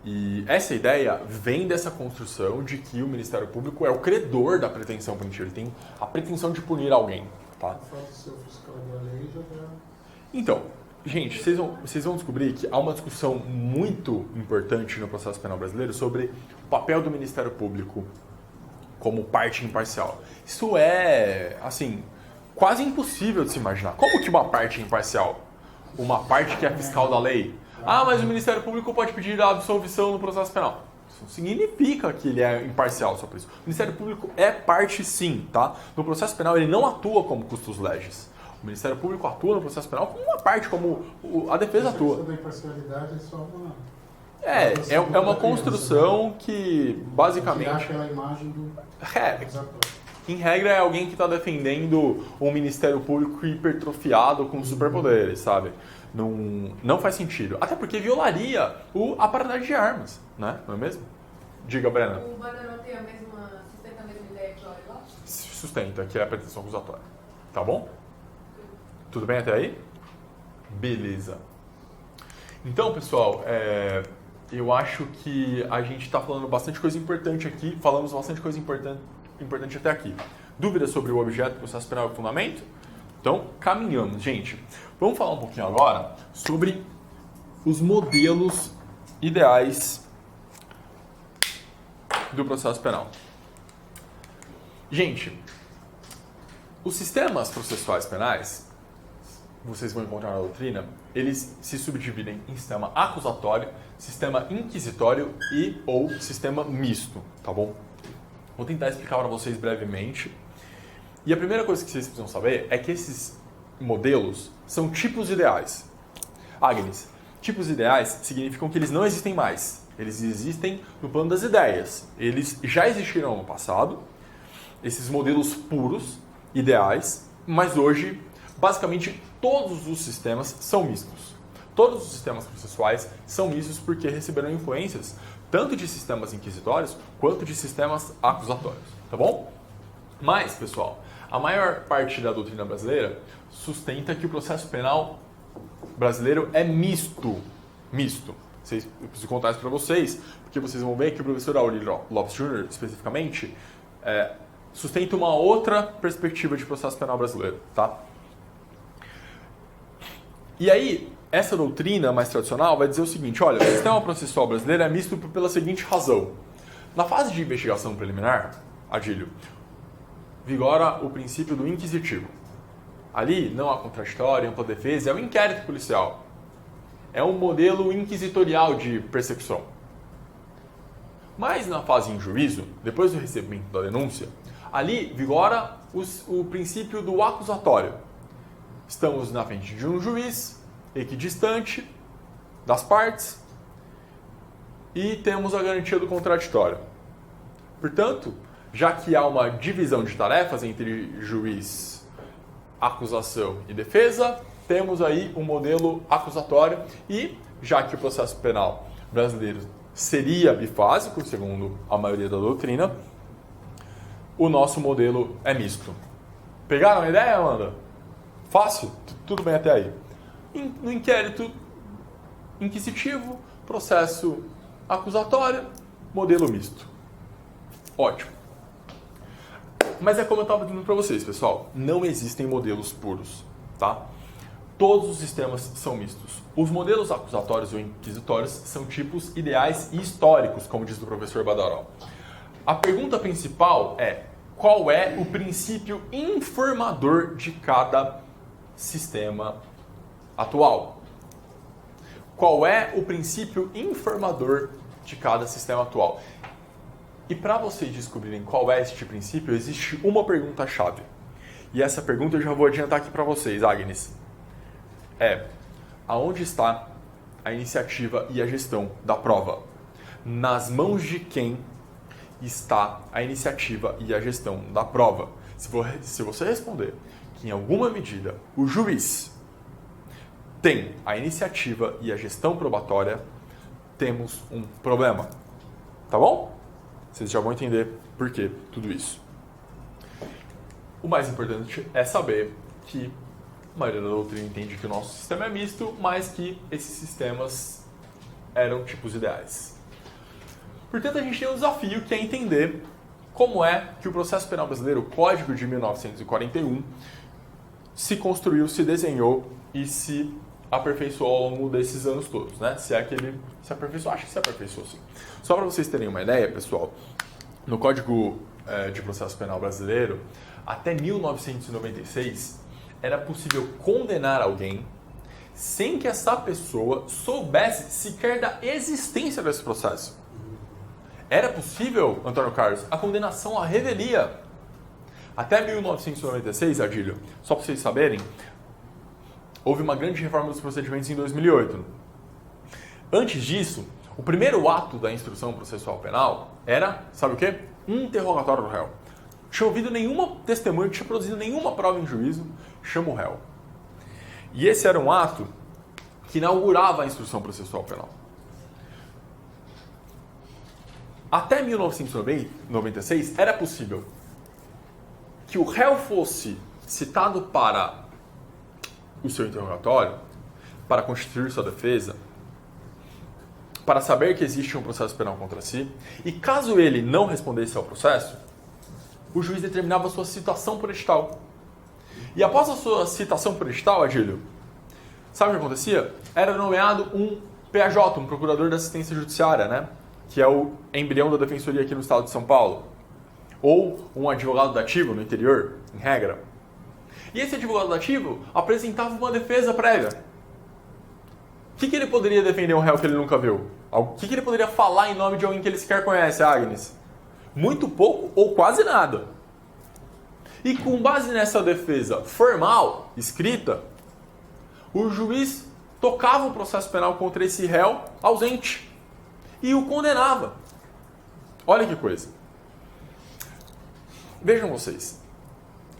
E essa ideia vem dessa construção de que o Ministério Público é o credor da pretensão punitiva. Ele tem a pretensão de punir alguém, tá? O fato de ser o fiscal da lei já dá... Então, gente, vocês vão descobrir que há uma discussão muito importante no processo penal brasileiro sobre o papel do Ministério Público como parte imparcial. Isso é, assim, quase impossível de se imaginar. Como que uma parte imparcial? Uma parte que é fiscal da lei? Ah, mas o Ministério Público pode pedir a absolvição no processo penal. Isso não significa que ele é imparcial só por isso. O Ministério Público é parte sim, tá? No processo penal ele não atua como custos legis. O Ministério Público atua no processo penal como uma parte, como a defesa atua. Isso da imparcialidade é só uma... É uma construção que basicamente... Tirar aquela imagem do... Em regra é alguém que está defendendo um Ministério Público hipertrofiado com superpoderes, sabe? Não faz sentido. Até porque violaria a paridade de armas, né? Não é mesmo? Diga, Brena. O Badaró tem sustenta a mesma ideia que o Lopes? Sustenta, que é a pretensão acusatória. Tá bom? Tudo bem até aí? Beleza. Então, pessoal, eu acho que a gente está falando bastante coisa importante aqui, falamos bastante coisa importante até aqui. Dúvidas sobre o objeto, processo penal e fundamento? Então, caminhamos. Gente, vamos falar um pouquinho agora sobre os modelos ideais do processo penal. Gente, os sistemas processuais penais, vocês vão encontrar na doutrina, eles se subdividem em sistema acusatório, sistema inquisitório e ou sistema misto, tá bom? Vou tentar explicar para vocês brevemente. E a primeira coisa que vocês precisam saber é que esses modelos são tipos ideais. Agnes, tipos ideais significam que eles não existem mais. Eles existem no plano das ideias. Eles já existiram no passado, esses modelos puros, ideais, mas hoje, basicamente, todos os sistemas são mistos. Todos os sistemas processuais são mistos porque receberam influências tanto de sistemas inquisitórios quanto de sistemas acusatórios, tá bom? Mas, pessoal, a maior parte da doutrina brasileira sustenta que o processo penal brasileiro é misto. Misto. Eu preciso contar isso para vocês, porque vocês vão ver que o professor Aurélio Lopes Jr., especificamente, sustenta uma outra perspectiva de processo penal brasileiro, tá? E aí, essa doutrina mais tradicional vai dizer o seguinte, olha, o sistema processual brasileiro é misto pela seguinte razão. Na fase de investigação preliminar, Adílio, vigora o princípio do inquisitivo. Ali não há contraditório, ampla defesa, é um inquérito policial. É um modelo inquisitorial de persecução. Mas na fase em juízo, depois do recebimento da denúncia, ali vigora o princípio do acusatório. Estamos na frente de um juiz, equidistante das partes, e temos a garantia do contraditório. Portanto, já que há uma divisão de tarefas entre juiz, acusação e defesa, temos aí um modelo acusatório e, já que o processo penal brasileiro seria bifásico, segundo a maioria da doutrina, o nosso modelo é misto. Pegaram a ideia, Amanda? Fácil? Tudo bem até aí. No inquérito inquisitivo, processo acusatório, modelo misto. Ótimo. Mas é como eu estava dizendo para vocês, pessoal, não existem modelos puros, tá? Todos os sistemas são mistos. Os modelos acusatórios ou inquisitórios são tipos ideais e históricos, como diz o professor Badaró. A pergunta principal é: qual é o princípio informador de cada sistema atual? Qual é o princípio informador de cada sistema atual? E para vocês descobrirem qual é este princípio, existe uma pergunta-chave. E essa pergunta eu já vou adiantar aqui para vocês, Agnes. Aonde está a iniciativa e a gestão da prova? Nas mãos de quem está a iniciativa e a gestão da prova? Se você responder que em alguma medida o juiz tem a iniciativa e a gestão probatória, temos um problema. Tá bom? Vocês já vão entender por que tudo isso. O mais importante é saber que a maioria da doutrina entende que o nosso sistema é misto, mas que esses sistemas eram tipos ideais. Portanto, a gente tem um desafio que é entender como é que o processo penal brasileiro, o Código de 1941, se construiu, se desenhou e se aperfeiçoou ao longo desses anos todos, né? Se é que ele se aperfeiçoou, acho que se aperfeiçoou sim. Só para vocês terem uma ideia, pessoal, no Código de Processo Penal Brasileiro, até 1996, era possível condenar alguém sem que essa pessoa soubesse sequer da existência desse processo. Era possível, Antônio Carlos, a condenação à revelia. Até 1996, Adílio, só para vocês saberem, houve uma grande reforma dos procedimentos em 2008. Antes disso, o primeiro ato da instrução processual penal era, sabe o quê? Um interrogatório do réu. Tinha ouvido nenhuma testemunha, tinha produzido nenhuma prova em juízo, chama o réu. E esse era um ato que inaugurava a instrução processual penal. até 1996 era possível que o réu fosse citado para o seu interrogatório, para constituir sua defesa, para saber que existe um processo penal contra si, e caso ele não respondesse ao processo, o juiz determinava a sua citação por edital. E após a sua citação por edital, Adílio, sabe o que acontecia? Era nomeado um PAJ, um Procurador da Assistência Judiciária, né? Que é o embrião da Defensoria aqui no estado de São Paulo. Ou um advogado dativo no interior, em regra. E esse advogado dativo apresentava uma defesa prévia. O que ele poderia defender um réu que ele nunca viu? O que ele poderia falar em nome de alguém que ele sequer conhece, Agnes? Muito pouco ou quase nada. E com base nessa defesa formal, escrita, o juiz tocava o processo penal contra esse réu ausente e o condenava. Olha que coisa. Vejam vocês,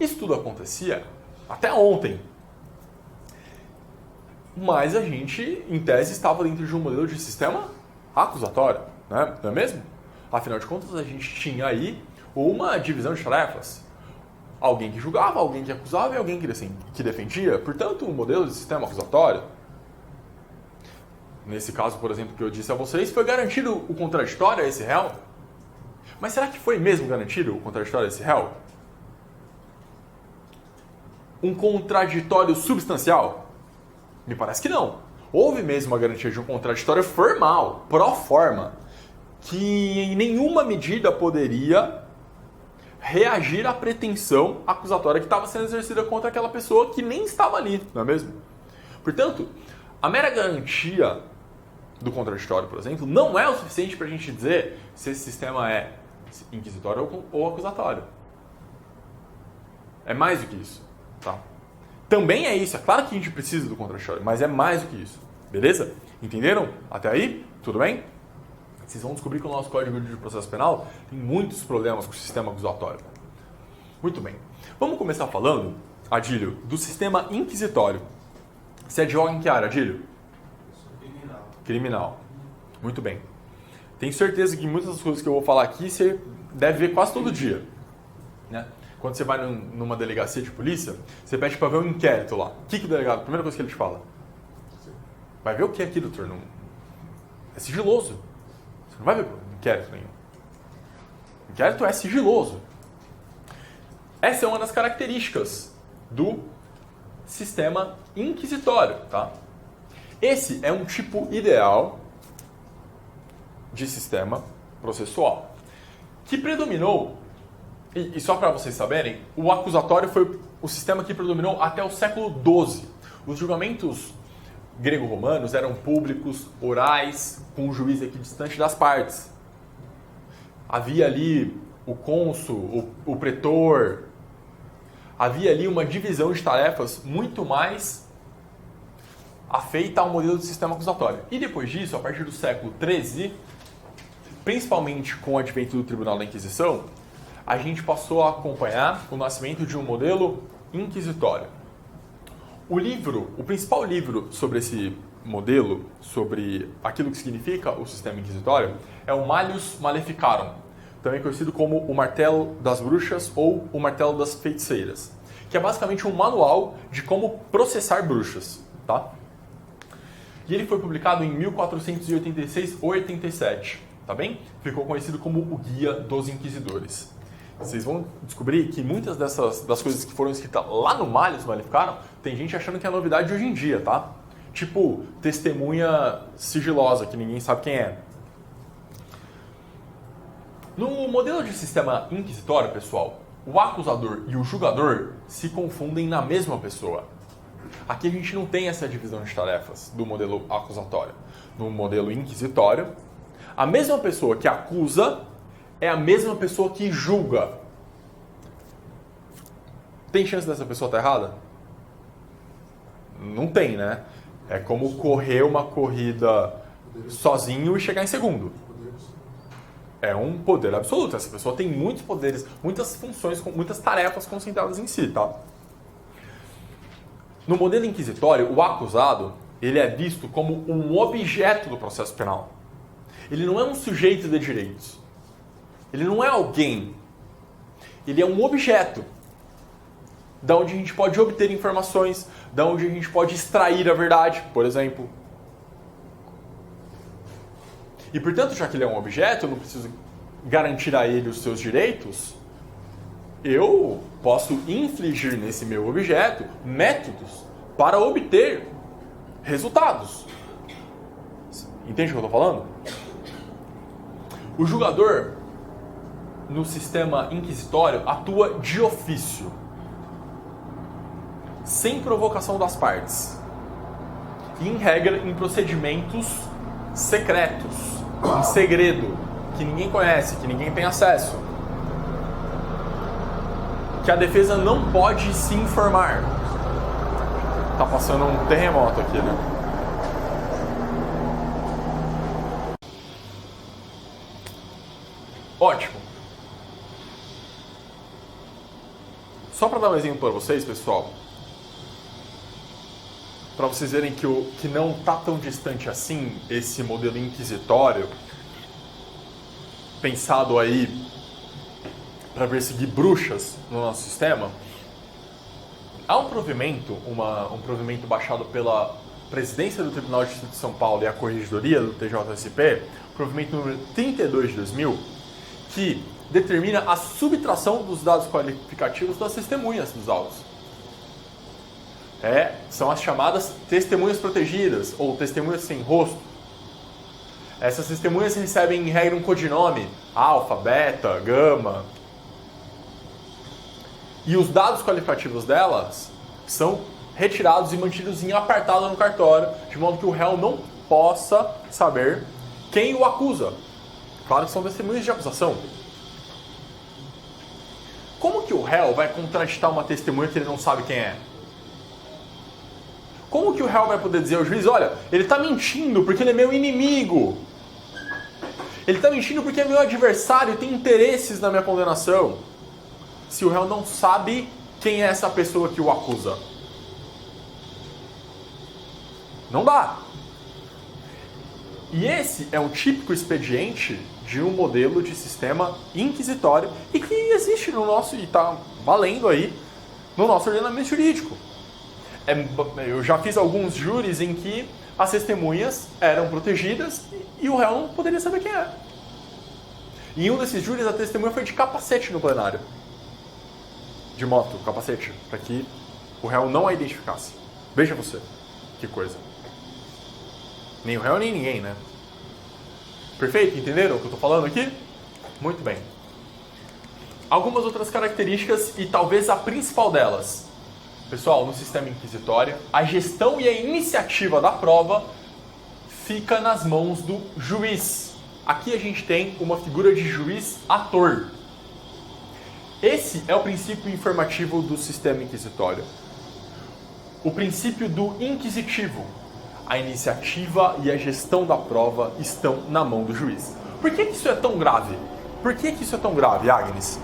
isso tudo acontecia até ontem. Mas a gente, em tese, estava dentro de um modelo de sistema acusatório, né? Não é mesmo? Afinal de contas, a gente tinha aí uma divisão de tarefas. Alguém que julgava, alguém que acusava e alguém que defendia. Portanto, um modelo de sistema acusatório. Nesse caso, por exemplo, que eu disse a vocês, foi garantido o contraditório a esse réu? Mas será que foi mesmo garantido o contraditório a esse réu? Um contraditório substancial? Me parece que não. Houve mesmo a garantia de um contraditório formal, pró forma, que em nenhuma medida poderia reagir à pretensão acusatória que estava sendo exercida contra aquela pessoa que nem estava ali, não é mesmo? Portanto, a mera garantia do contraditório, por exemplo, não é o suficiente para a gente dizer se esse sistema é inquisitório ou acusatório. É mais do que isso, tá? Também é isso, é claro que a gente precisa do contraditório, mas é mais do que isso, beleza? Entenderam? Até aí? Tudo bem? Vocês vão descobrir que o nosso Código de Processo Penal tem muitos problemas com o sistema acusatório. Muito bem. Vamos começar falando, Adílio, do sistema inquisitório. Você advoga em que área, Adílio? Criminal. Criminal. Muito bem. Tenho certeza que muitas das coisas que eu vou falar aqui você deve ver quase todo dia, né? Quando você vai numa delegacia de polícia, você pede para ver um inquérito lá. O que o delegado, a primeira coisa que ele te fala? Vai ver o que é aqui, doutor? Não... É sigiloso. Você não vai ver inquérito nenhum. Inquérito é sigiloso. Essa é uma das características do sistema inquisitório, tá? Esse é um tipo ideal de sistema processual que predominou, e só para vocês saberem, o acusatório foi o sistema que predominou até o século XII. Os julgamentos grego-romanos eram públicos, orais, com o juiz equidistante das partes. Havia ali o cônsul, o pretor, havia ali uma divisão de tarefas muito mais afeita ao modelo de sistema acusatório. E depois disso, a partir do século XIII, principalmente com o advento do Tribunal da Inquisição, a gente passou a acompanhar o nascimento de um modelo inquisitório. O principal livro sobre esse modelo, sobre aquilo que significa o sistema inquisitório, é o Malleus Maleficarum, também conhecido como o Martelo das Bruxas ou o Martelo das Feiticeiras, que é basicamente um manual de como processar bruxas, tá? E ele foi publicado em 1486 ou 87, tá bem? Ficou conhecido como o Guia dos Inquisidores. Vocês vão descobrir que muitas das coisas que foram escritas lá no Malleus Maleficarum, tem gente achando que é novidade hoje em dia, tá? Tipo, testemunha sigilosa, que ninguém sabe quem é. No modelo de sistema inquisitório, pessoal, o acusador e o julgador se confundem na mesma pessoa. Aqui a gente não tem essa divisão de tarefas do modelo acusatório. No modelo inquisitório, a mesma pessoa que acusa é a mesma pessoa que julga. Tem chance dessa pessoa estar errada? Não tem, né? É como correr uma corrida sozinho e chegar em segundo. É um poder absoluto. Essa pessoa tem muitos poderes, muitas funções, muitas tarefas concentradas em si, tá? No modelo inquisitório, o acusado, ele é visto como um objeto do processo penal. Ele não é um sujeito de direitos. Ele não é alguém. Ele é um objeto. Da onde a gente pode obter informações, da onde a gente pode extrair a verdade, por exemplo. E, portanto, já que ele é um objeto, eu não preciso garantir a ele os seus direitos, eu posso infligir nesse meu objeto métodos para obter resultados. Entende o que eu estou falando? O julgador, no sistema inquisitório, atua de ofício, sem provocação das partes. E, em regra, em procedimentos secretos, em segredo, que ninguém conhece, que ninguém tem acesso, que a defesa não pode se informar. Tá passando um terremoto aqui, né? Ótimo. Só para dar um exemplo para vocês, pessoal, para vocês verem que não está tão distante assim esse modelo inquisitório, pensado aí para perseguir bruxas no nosso sistema. Há um provimento, um provimento baixado pela Presidência do Tribunal de Justiça de São Paulo e a Corregedoria do TJSP, provimento número 32 de 2000, que determina a subtração dos dados qualificativos das testemunhas dos autos. São as chamadas testemunhas protegidas, ou testemunhas sem rosto. Essas testemunhas recebem, em regra, um codinome, alfa, beta, gama. E os dados qualificativos delas são retirados e mantidos em apartado no cartório, de modo que o réu não possa saber quem o acusa. Claro que são testemunhas de acusação. Como que o réu vai contraditar uma testemunha que ele não sabe quem é? Como que o réu vai poder dizer ao juiz, olha, ele está mentindo porque ele é meu inimigo. Ele está mentindo porque é meu adversário e tem interesses na minha condenação. Se o réu não sabe quem é essa pessoa que o acusa. Não dá. E esse é um típico expediente de um modelo de sistema inquisitório e que existe no nosso, e está valendo aí, no nosso ordenamento jurídico. Eu já fiz alguns júris em que as testemunhas eram protegidas e o réu não poderia saber quem é. Em um desses júris, a testemunha foi de capacete no plenário. De moto, capacete, para que o réu não a identificasse. Veja você, que coisa. Nem o réu, nem ninguém, né? Perfeito? Entenderam o que eu estou falando aqui? Muito bem. Algumas outras características e talvez a principal delas. Pessoal, no sistema inquisitório, a gestão e a iniciativa da prova fica nas mãos do juiz. Aqui a gente tem uma figura de juiz-ator. Esse é o princípio informativo do sistema inquisitório. O princípio do inquisitivo. A iniciativa e a gestão da prova estão na mão do juiz. Por que isso é tão grave? Por que isso é tão grave, Agnes?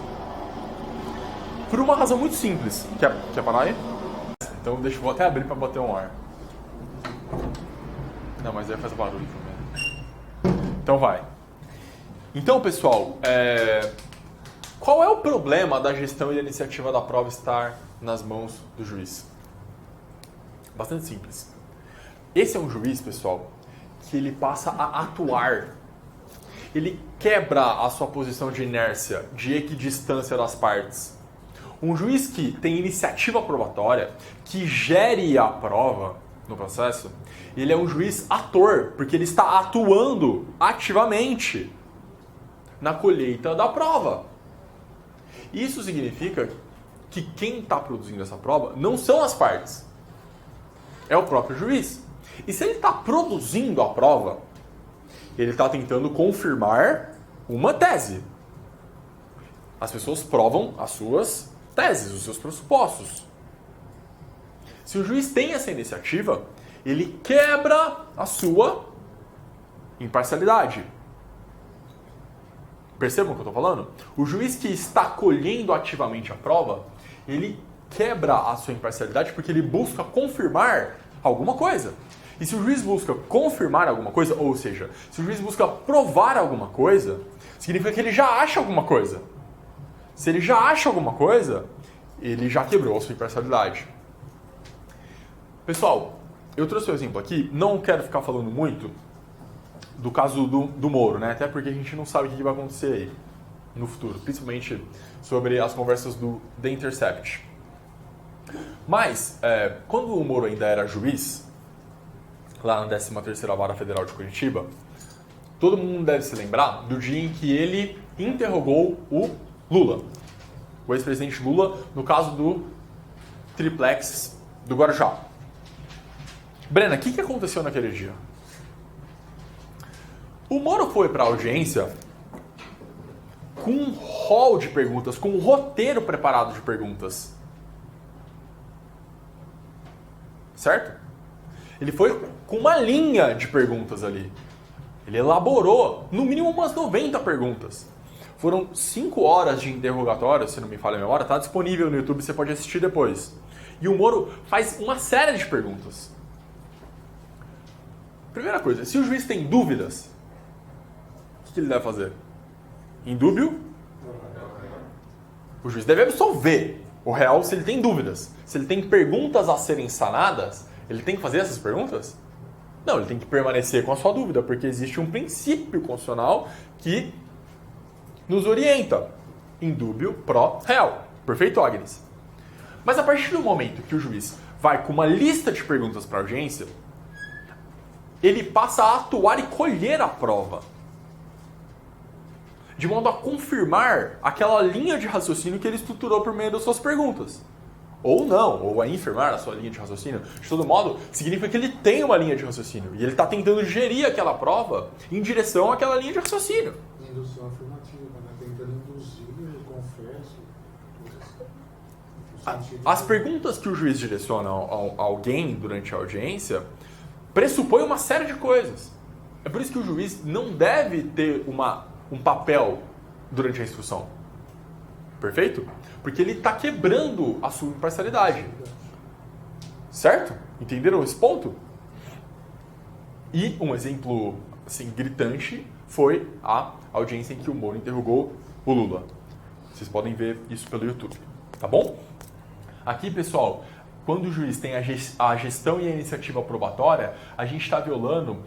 Por uma razão muito simples. Quer parar aí? Então vou até abrir para bater um ar. Não, mas aí faz barulho também. Então vai. Então, pessoal, qual é o problema da gestão e da iniciativa da prova estar nas mãos do juiz? Bastante simples. Esse é um juiz, pessoal, que ele passa a atuar. Ele quebra a sua posição de inércia, de equidistância das partes. Um juiz que tem iniciativa probatória, que gere a prova no processo, ele é um juiz ator, porque ele está atuando ativamente na colheita da prova. Isso significa que quem está produzindo essa prova não são as partes, é o próprio juiz. E se ele está produzindo a prova, ele está tentando confirmar uma tese. As pessoas provam as suas teses, os seus pressupostos. Se o juiz tem essa iniciativa, ele quebra a sua imparcialidade. Percebam o que eu estou falando? O juiz que está colhendo ativamente a prova, ele quebra a sua imparcialidade porque ele busca confirmar alguma coisa. E se o juiz busca confirmar alguma coisa, ou seja, se o juiz busca provar alguma coisa, significa que ele já acha alguma coisa. Se ele já acha alguma coisa, ele já quebrou a sua imparcialidade. Pessoal, eu trouxe um exemplo aqui, não quero ficar falando muito do caso do Moro, né? Até porque a gente não sabe o que vai acontecer aí no futuro, principalmente sobre as conversas do The Intercept. Mas, quando o Moro ainda era juiz, lá na 13ª Vara Federal de Curitiba, todo mundo deve se lembrar do dia em que ele interrogou o Lula, o ex-presidente Lula, no caso do triplex do Guarujá. Brena, o que aconteceu naquele dia? O Moro foi para a audiência com um hall de perguntas, com um roteiro preparado de perguntas. Certo? Ele foi com uma linha de perguntas ali. Ele elaborou, no mínimo, umas 90 perguntas. Foram 5 horas de interrogatório, se não me falha a memória, está disponível no YouTube, você pode assistir depois. E o Moro faz uma série de perguntas. Primeira coisa, se o juiz tem dúvidas, o que ele deve fazer? Em dúbio, o juiz deve absolver o réu se ele tem dúvidas. Se ele tem perguntas a serem sanadas, ele tem que fazer essas perguntas? Não, ele tem que permanecer com a sua dúvida, porque existe um princípio constitucional que nos orienta. In dúbio pro réu. Perfeito, Agnes? Mas a partir do momento que o juiz vai com uma lista de perguntas para a audiência, ele passa a atuar e colher a prova, de modo a confirmar aquela linha de raciocínio que ele estruturou por meio das suas perguntas. Ou não, ou a infirmar a sua linha de raciocínio. De todo modo, significa que ele tem uma linha de raciocínio. E ele está tentando gerir aquela prova em direção àquela linha de raciocínio. Indução afirmativa, né? Tentando induzir, eu confesso. As perguntas que o juiz direciona a alguém durante a audiência pressupõem uma série de coisas. É por isso que o juiz não deve ter um papel durante a instrução. Perfeito? Porque ele está quebrando a sua imparcialidade. Certo? Entenderam esse ponto? E um exemplo assim, gritante foi a audiência em que o Moro interrogou o Lula. Vocês podem ver isso pelo YouTube. Tá bom? Aqui, pessoal, quando o juiz tem a gestão e a iniciativa probatória, a gente está violando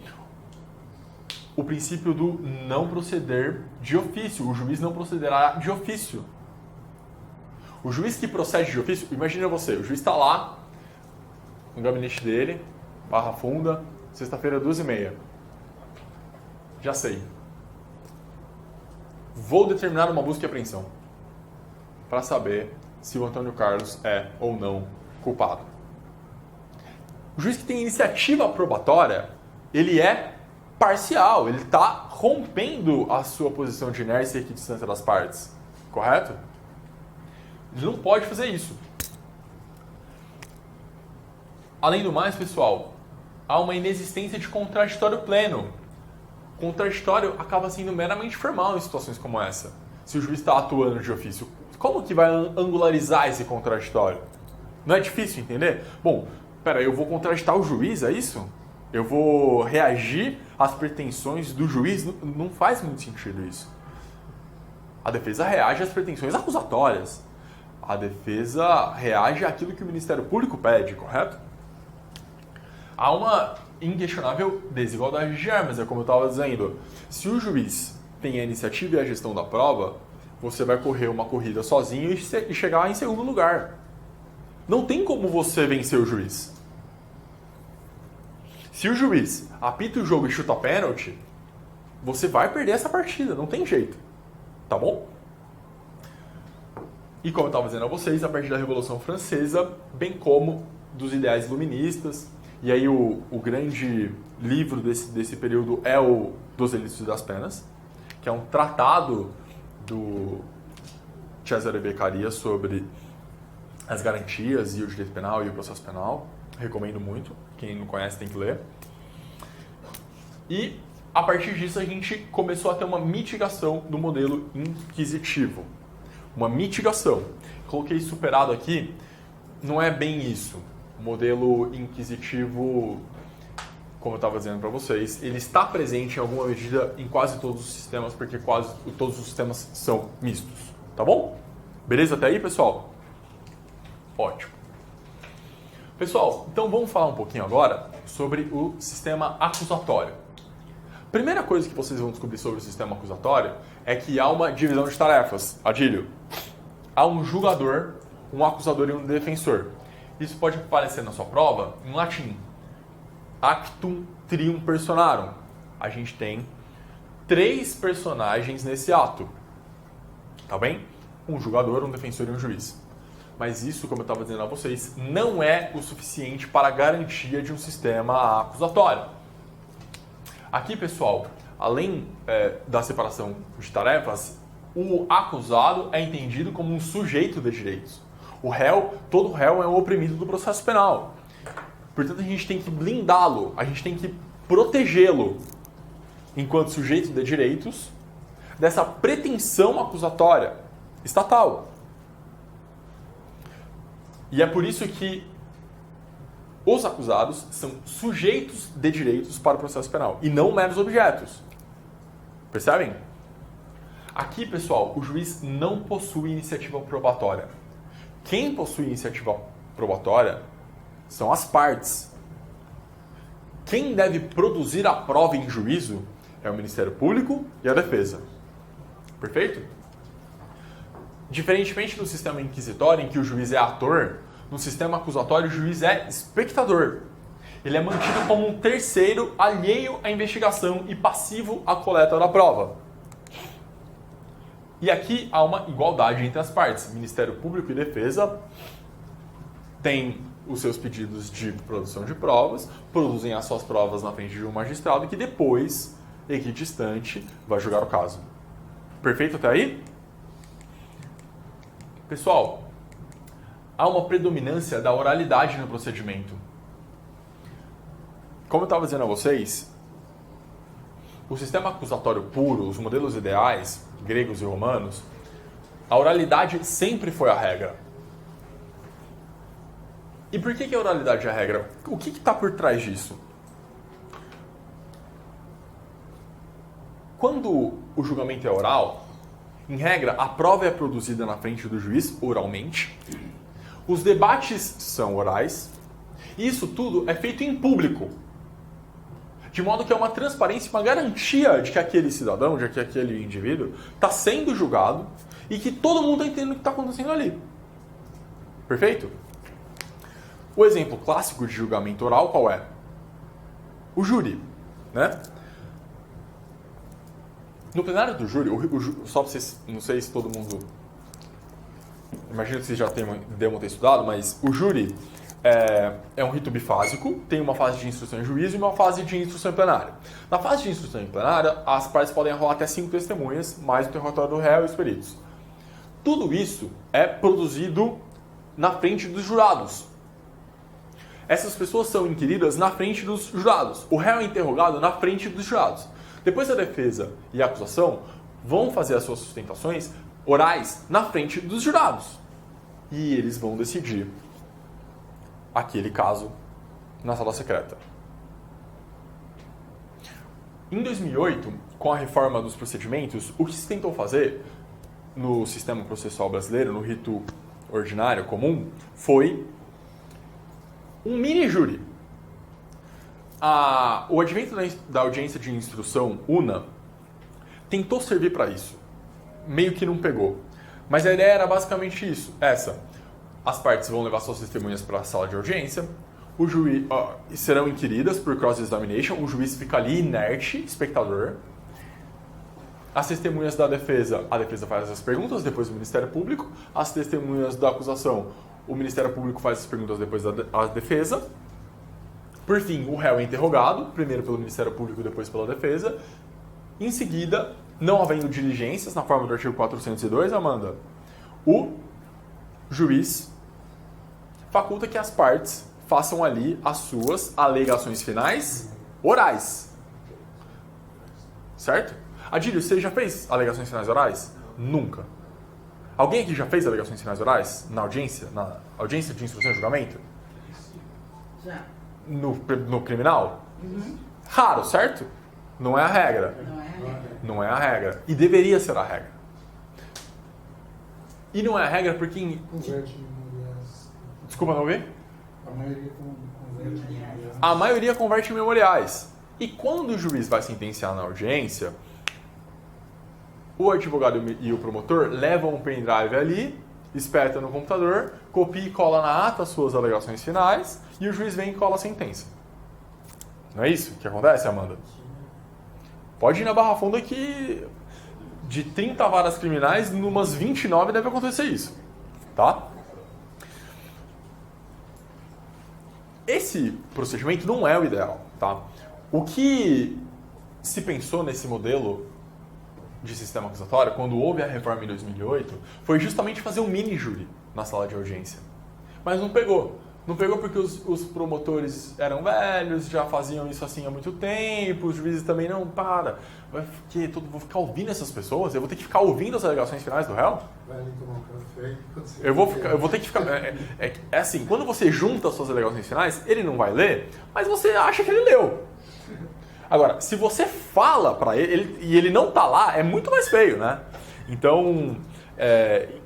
o princípio do não proceder de ofício. O juiz não procederá de ofício. O juiz que procede de ofício, imagina você, o juiz está lá, no gabinete dele, Barra Funda, sexta-feira, 2h30. Já sei. Vou determinar uma busca e apreensão para saber se o Antônio Carlos é ou não culpado. O juiz que tem iniciativa probatória, ele é parcial, ele está rompendo a sua posição de inércia e equidistância das partes. Correto? Ele não pode fazer isso. Além do mais, pessoal, há uma inexistência de contraditório pleno. O contraditório acaba sendo meramente formal em situações como essa. Se o juiz está atuando de ofício, como que vai angularizar esse contraditório? Não é difícil entender? Bom, eu vou contraditar o juiz, é isso? Eu vou reagir às pretensões do juiz? Não faz muito sentido isso. A defesa reage às pretensões acusatórias. A defesa reage àquilo que o Ministério Público pede, correto? Há uma inquestionável desigualdade de armas, é como eu estava dizendo. Se o juiz tem a iniciativa e a gestão da prova, você vai correr uma corrida sozinho e chegar em segundo lugar. Não tem como você vencer o juiz. Se o juiz apita o jogo e chuta pênalti, você vai perder essa partida, não tem jeito. Tá bom? E como eu estava dizendo a vocês, a partir da Revolução Francesa, bem como dos ideais iluministas, e aí o grande livro desse período é o Dos Delitos e das Penas, que é um tratado do Cesare Beccaria sobre as garantias e o direito penal e o processo penal. Recomendo muito, quem não conhece tem que ler. E a partir disso a gente começou a ter uma mitigação do modelo inquisitivo. Uma mitigação. Coloquei superado aqui, não é bem isso. O modelo inquisitivo como eu estava dizendo para vocês, ele está presente em alguma medida em quase todos os sistemas, porque quase todos os sistemas são mistos, tá bom? Beleza até aí, pessoal? Ótimo. Pessoal, então vamos falar um pouquinho agora sobre o sistema acusatório. Primeira coisa que vocês vão descobrir sobre o sistema acusatório é que há uma divisão de tarefas. Adílio, há um julgador, um acusador e um defensor. Isso pode aparecer na sua prova em latim. Actum trium personarum. A gente tem 3 personagens nesse ato. Tá bem? Um julgador, um defensor e um juiz. Mas isso, como eu estava dizendo a vocês, não é o suficiente para a garantia de um sistema acusatório. Aqui, pessoal, além da separação de tarefas, o acusado é entendido como um sujeito de direitos. Todo réu é um oprimido do processo penal. Portanto, a gente tem que blindá-lo, a gente tem que protegê-lo, enquanto sujeito de direitos, dessa pretensão acusatória estatal. E é por isso que os acusados são sujeitos de direitos para o processo penal, e não meros objetos. Percebem? Aqui, pessoal, o juiz não possui iniciativa probatória. Quem possui iniciativa probatória são as partes. Quem deve produzir a prova em juízo é o Ministério Público e a defesa. Perfeito? Diferentemente do sistema inquisitório, em que o juiz é ator, no sistema acusatório o juiz é espectador. Ele é mantido como um terceiro alheio à investigação e passivo à coleta da prova. E aqui há uma igualdade entre as partes. Ministério Público e Defesa têm os seus pedidos de produção de provas, produzem as suas provas na frente de um magistrado que depois, equidistante, vai julgar o caso. Perfeito até aí? Pessoal, há uma predominância da oralidade no procedimento. Como eu estava dizendo a vocês, o sistema acusatório puro, os modelos ideais, gregos e romanos, a oralidade sempre foi a regra. E por que a oralidade é a regra? O que está por trás disso? Quando o julgamento é oral, em regra, a prova é produzida na frente do juiz oralmente, os debates são orais, e isso tudo é feito em público. De modo que é uma transparência, uma garantia de que aquele cidadão, de que aquele indivíduo está sendo julgado e que todo mundo está entendendo o que está acontecendo ali. Perfeito? O exemplo clássico de julgamento oral qual é? O júri, né? No plenário do júri, só para vocês, não sei se todo mundo, imagino que vocês já devem ter estudado, mas o júri é um rito bifásico, tem uma fase de instrução em juízo e uma fase de instrução em plenário. Na fase de instrução em plenário, as partes podem arrolar até 5 testemunhas, mais o interrogatório do réu e os peritos. Tudo isso é produzido na frente dos jurados. Essas pessoas são inquiridas na frente dos jurados. O réu é interrogado na frente dos jurados. Depois a defesa e a acusação vão fazer as suas sustentações orais na frente dos jurados. E eles vão decidir aquele caso na sala secreta. Em 2008, com a reforma dos procedimentos, o que se tentou fazer no sistema processual brasileiro, no rito ordinário comum, foi um mini-júri. O advento da audiência de instrução UNA tentou servir para isso. Meio que não pegou. Mas a ideia era basicamente isso. As partes vão levar suas testemunhas para a sala de audiência, o juiz serão inquiridas por cross-examination, o juiz fica ali inerte, espectador. As testemunhas da defesa, a defesa faz as perguntas, depois o Ministério Público. As testemunhas da acusação, o Ministério Público faz as perguntas, depois a defesa. Por fim, o réu é interrogado, primeiro pelo Ministério Público, depois pela defesa. Em seguida, não havendo diligências, na forma do artigo 402, Amanda, o juiz faculta que as partes façam ali as suas alegações finais orais. Certo? Adílio, você já fez alegações finais orais? Nunca. Alguém aqui já fez alegações finais orais na audiência de instrução e julgamento? Já. No criminal? Raro, certo? Não é a regra. Não é regra. Não é a regra. E deveria ser a regra. E não é a regra porque... Converte memoriais. Desculpa, não ouvi? A maioria converte memoriais. A maioria converte em memoriais. E quando o juiz vai sentenciar na audiência, o advogado e o promotor levam um pendrive ali, esperta no computador, copia e cola na ata as suas alegações finais e o juiz vem e cola a sentença. Não é isso que acontece, Amanda? Pode ir na Barra Funda que de 30 varas criminais, numas 29 deve acontecer isso. Tá? Esse procedimento não é o ideal, tá? O que se pensou nesse modelo de sistema acusatório, quando houve a reforma em 2008, foi justamente fazer um mini-júri na sala de audiência. Mas não pegou. Não pegou porque os promotores eram velhos, já faziam isso assim há muito tempo, os juízes também não, vou ficar ouvindo essas pessoas? Eu vou ter que ficar ouvindo as alegações finais do réu? Vai ali tomar um café. Eu vou ter que ficar... É assim, quando você junta as suas alegações finais, ele não vai ler, mas você acha que ele leu. Agora, se você fala pra ele e ele não tá lá, é muito mais feio, né? Então,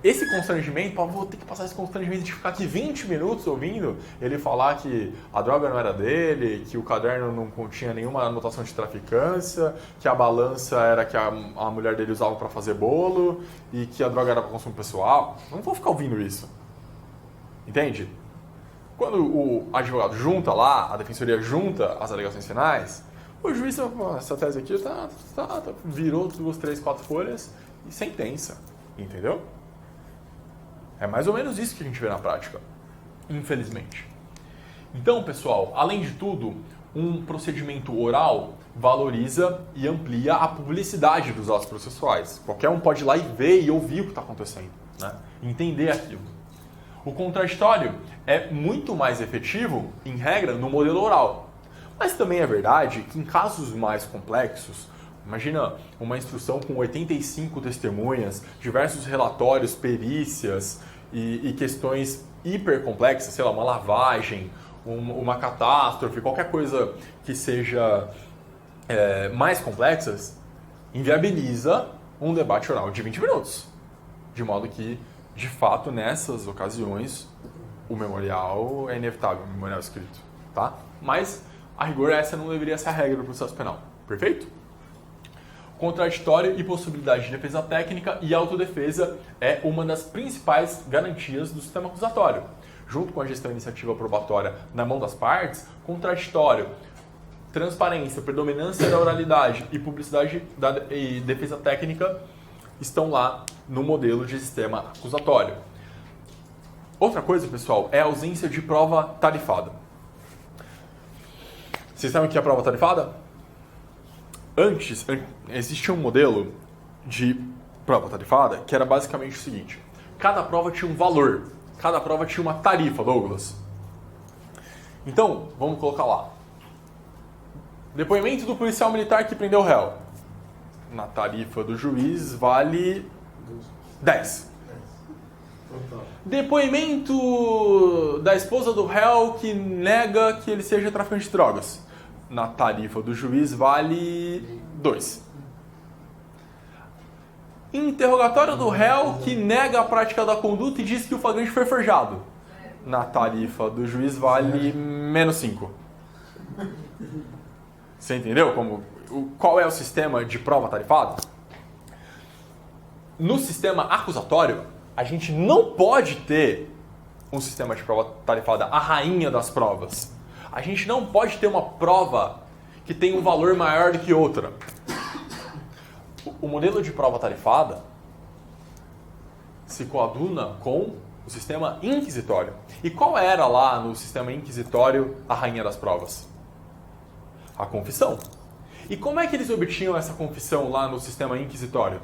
esse constrangimento, vou ter que passar esse constrangimento de ficar aqui 20 minutos ouvindo ele falar que a droga não era dele, que o caderno não continha nenhuma anotação de traficância, que a balança era que a mulher dele usava pra fazer bolo e que a droga era para consumo pessoal. Eu não vou ficar ouvindo isso. Entende? Quando o advogado junta lá, a defensoria junta as alegações finais, o juiz, essa tese aqui virou 2, 3, 4 folhas e sentença, entendeu? É mais ou menos isso que a gente vê na prática, infelizmente. Então, pessoal, além de tudo, um procedimento oral valoriza e amplia a publicidade dos atos processuais. Qualquer um pode ir lá e ver e ouvir o que está acontecendo, né? Entender aquilo. O contraditório é muito mais efetivo, em regra, no modelo oral. Mas também é verdade que em casos mais complexos, imagina uma instrução com 85 testemunhas, diversos relatórios, perícias e questões hipercomplexas, sei lá, uma lavagem, uma catástrofe, qualquer coisa que seja mais complexas, inviabiliza um debate oral de 20 minutos. De modo que, de fato, nessas ocasiões, o memorial é inevitável, o memorial escrito, tá? Mas, a rigor, essa não deveria ser a regra do processo penal. Perfeito? Contraditório e possibilidade de defesa técnica e autodefesa é uma das principais garantias do sistema acusatório. Junto com a gestão da iniciativa probatória na mão das partes, contraditório, transparência, predominância da oralidade e publicidade e defesa técnica estão lá no modelo de sistema acusatório. Outra coisa, pessoal, é a ausência de prova tarifada. Vocês sabem o que é a prova tarifada? Antes, existia um modelo de prova tarifada que era basicamente o seguinte. Cada prova tinha um valor. Cada prova tinha uma tarifa, Douglas. Então, vamos colocar lá. Depoimento do policial militar que prendeu o réu. Na tarifa do juiz vale 10. Total. Depoimento da esposa do réu que nega que ele seja traficante de drogas. Na tarifa do juiz vale 2. Interrogatório do réu que nega a prática da conduta e diz que o flagrante foi forjado. Na tarifa do juiz vale menos 5. Você entendeu qual é o sistema de prova tarifada? No sistema acusatório, a gente não pode ter um sistema de prova tarifada, a rainha das provas. A gente não pode ter uma prova que tem um valor maior do que outra. O modelo de prova tarifada se coaduna com o sistema inquisitório. E qual era lá no sistema inquisitório a rainha das provas? A confissão. E como é que eles obtinham essa confissão lá no sistema inquisitório?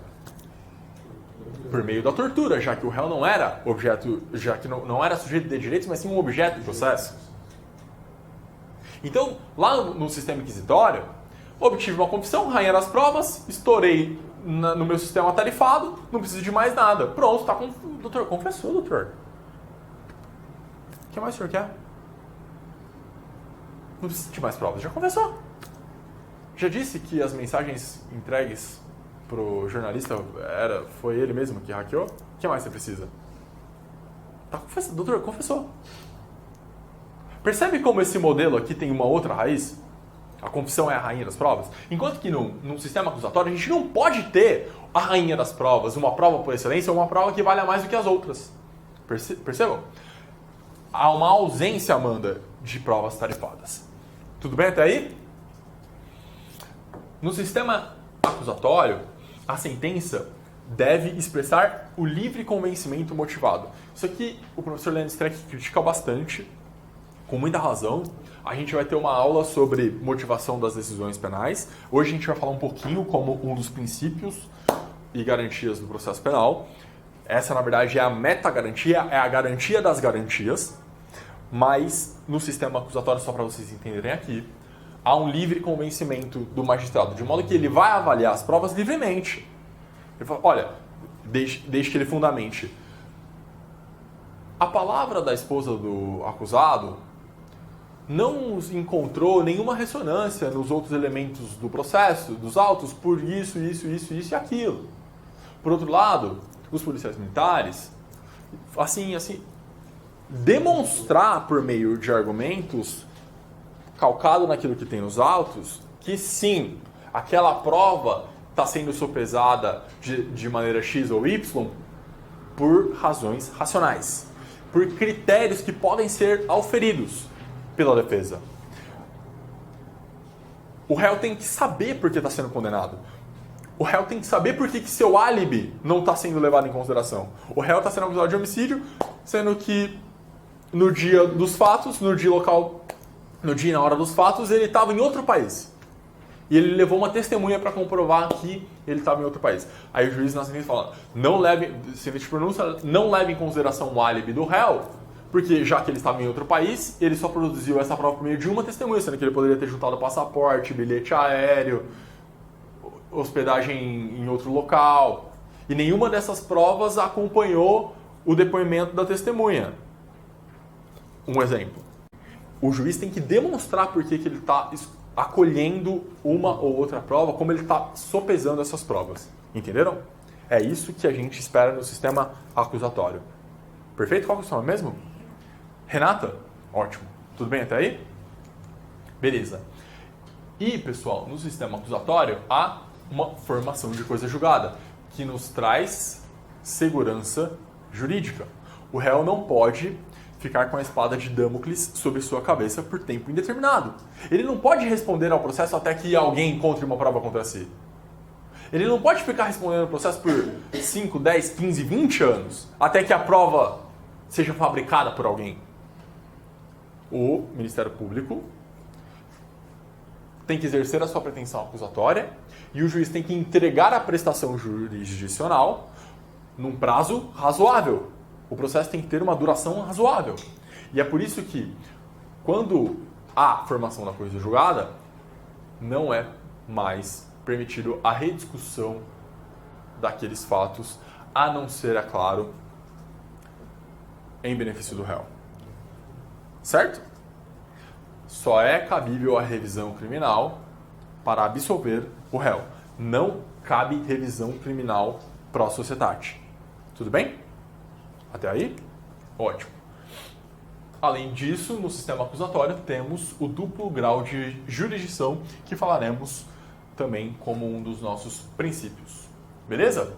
Por meio da tortura, já que o réu não era objeto, já que não era sujeito de direitos, mas sim um objeto do processo. Então, lá no sistema inquisitório, obtive uma confissão, rainha das provas, estourei no meu sistema tarifado, não preciso de mais nada. Pronto, tá com... Doutor, confessou, doutor. O que mais o senhor quer? Não precisa de mais provas, já confessou. Já disse que as mensagens entregues pro jornalista foi ele mesmo que hackeou? O que mais você precisa? Tá confessado, doutor, confessou. Percebe como esse modelo aqui tem uma outra raiz? A confissão é a rainha das provas? Enquanto que num sistema acusatório a gente não pode ter a rainha das provas, uma prova por excelência ou uma prova que valha mais do que as outras. Percebam? Há uma ausência, Amanda, de provas tarifadas. Tudo bem até aí? No sistema acusatório, a sentença deve expressar o livre convencimento motivado. Isso aqui o professor Leandro Streck critica bastante, com muita razão. A gente vai ter uma aula sobre motivação das decisões penais. Hoje a gente vai falar um pouquinho como um dos princípios e garantias do processo penal. Essa, na verdade, é a metagarantia, é a garantia das garantias. Mas no sistema acusatório, só para vocês entenderem aqui, há um livre convencimento do magistrado, de modo que ele vai avaliar as provas livremente. Ele fala, olha, desde que ele fundamente. A palavra da esposa do acusado não encontrou nenhuma ressonância nos outros elementos do processo, dos autos, por isso e aquilo. Por outro lado, os policiais militares, assim, demonstrar por meio de argumentos, calcado naquilo que tem nos autos, que sim, aquela prova está sendo sopesada de maneira X ou Y por razões racionais, por critérios que podem ser auferidos pela defesa. O réu tem que saber por que está sendo condenado. O réu tem que saber por que seu álibi não está sendo levado em consideração. O réu está sendo acusado de homicídio, sendo que no dia dos fatos, no dia e na hora dos fatos, ele estava em outro país. E ele levou uma testemunha para comprovar que ele estava em outro país. Aí o juiz na sentença fala, não leve em consideração o álibi do réu, porque já que ele estava em outro país, ele só produziu essa prova por meio de uma testemunha, sendo que ele poderia ter juntado passaporte, bilhete aéreo, hospedagem em outro local. E nenhuma dessas provas acompanhou o depoimento da testemunha. Um exemplo. O juiz tem que demonstrar por que ele está acolhendo uma ou outra prova, como ele está sopesando essas provas. Entenderam? É isso que a gente espera no sistema acusatório. Perfeito? Qual que é o seu nome mesmo? Renata? Ótimo. Tudo bem até aí? Beleza. E, pessoal, no sistema acusatório há uma formação de coisa julgada, que nos traz segurança jurídica. O réu não pode ficar com a espada de Damocles sobre sua cabeça por tempo indeterminado. Ele não pode responder ao processo até que alguém encontre uma prova contra si. Ele não pode ficar respondendo ao processo por 5, 10, 15, 20 anos, até que a prova seja fabricada por alguém. O Ministério Público tem que exercer a sua pretensão acusatória e o juiz tem que entregar a prestação jurisdicional num prazo razoável. O processo tem que ter uma duração razoável. E é por isso que, quando há formação da coisa julgada, não é mais permitido a rediscussão daqueles fatos, a não ser, é claro, em benefício do réu. Certo? Só é cabível a revisão criminal para absolver o réu. Não cabe revisão criminal pró societate. Tudo bem? Até aí? Ótimo. Além disso, no sistema acusatório temos o duplo grau de jurisdição, que falaremos também como um dos nossos princípios. Beleza?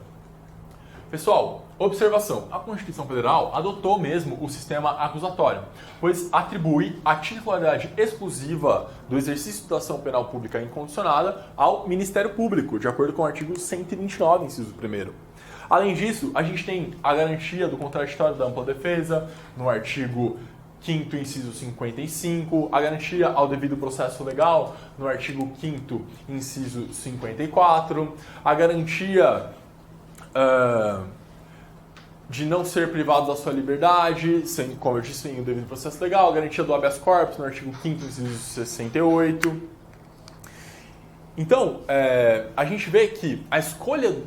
Pessoal, observação. A Constituição Federal adotou mesmo o sistema acusatório, pois atribui a titularidade exclusiva do exercício da ação penal pública incondicionada ao Ministério Público, de acordo com o artigo 129, inciso 1º. Além disso, a gente tem a garantia do contraditório da ampla defesa, no artigo 5º, inciso 55, a garantia ao devido processo legal, no artigo 5º, inciso 54, a garantia de não ser privado da sua liberdade, sem, como eu disse, sem o devido processo legal, a garantia do habeas corpus, no artigo 5º, inciso 68. Então, a gente vê que a escolha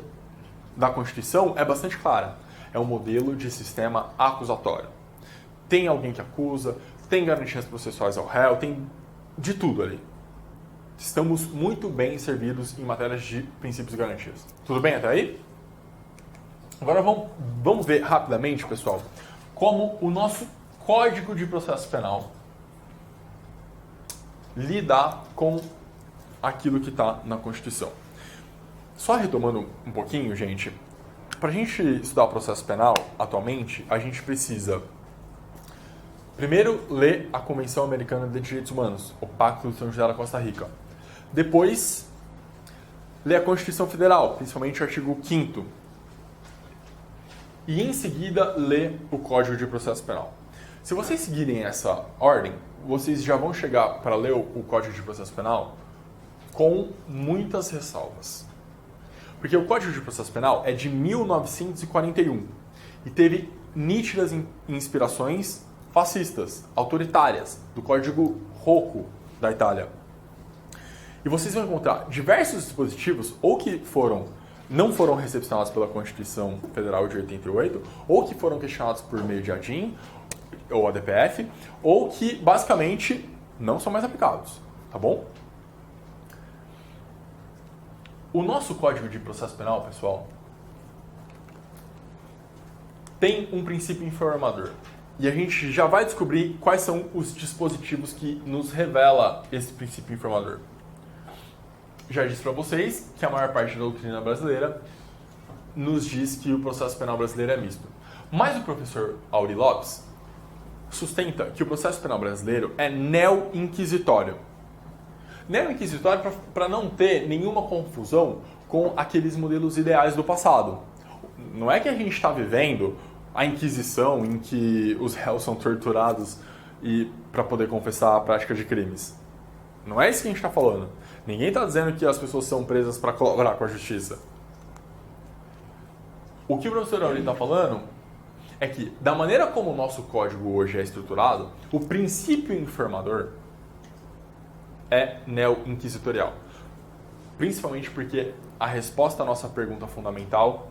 da Constituição é bastante clara. É um modelo de sistema acusatório. Tem alguém que acusa, tem garantias processuais ao réu, tem de tudo ali. Estamos muito bem servidos em matérias de princípios e garantias. Tudo bem até aí? Agora vamos ver rapidamente, pessoal, como o nosso Código de Processo Penal lidar com aquilo que está na Constituição. Só retomando um pouquinho, gente, para a gente estudar o processo penal atualmente, a gente precisa primeiro ler a Convenção Americana de Direitos Humanos, o Pacto de São José da Costa Rica. Depois, ler a Constituição Federal, principalmente o artigo 5º. E em seguida, ler o Código de Processo Penal. Se vocês seguirem essa ordem, vocês já vão chegar para ler o Código de Processo Penal com muitas ressalvas. Porque o Código de Processo Penal é de 1941 e teve nítidas inspirações fascistas, autoritárias, do Código Rocco da Itália. E vocês vão encontrar diversos dispositivos ou que não foram recepcionados pela Constituição Federal de 88, ou que foram questionados por meio de ADIM ou ADPF, ou que basicamente não são mais aplicados, tá bom? O nosso Código de Processo Penal, pessoal, tem um princípio informador. E a gente já vai descobrir quais são os dispositivos que nos revela esse princípio informador. Já disse para vocês que a maior parte da doutrina brasileira nos diz que o processo penal brasileiro é misto. Mas o professor Auri Lopes sustenta que o processo penal brasileiro é neo-inquisitório. Neo-inquisitório para não ter nenhuma confusão com aqueles modelos ideais do passado. Não é que a gente está vivendo a Inquisição, em que os réus são torturados para poder confessar a prática de crimes. Não é isso que a gente está falando. Ninguém está dizendo que as pessoas são presas para colaborar com a justiça. O que o professor Auri está falando é que, da maneira como o nosso código hoje é estruturado, o princípio informador é neo-inquisitorial. Principalmente porque a resposta à nossa pergunta fundamental,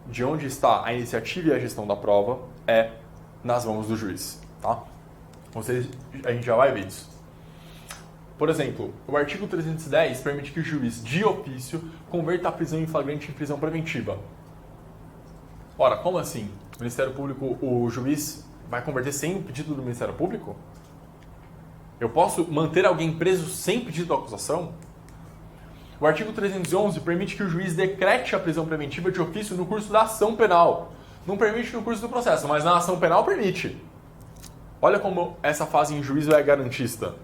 de onde está a iniciativa e a gestão da prova, é nas mãos do juiz. Tá? A gente já vai ver isso. Por exemplo, o artigo 310 permite que o juiz, de ofício, converta a prisão em flagrante em prisão preventiva. Ora, como assim? O Ministério Público, o juiz vai converter sem o pedido do Ministério Público? Eu posso manter alguém preso sem pedido da acusação? O artigo 311 permite que o juiz decrete a prisão preventiva de ofício no curso da ação penal. Não permite no curso do processo, mas na ação penal permite. Olha como essa fase em juízo é garantista.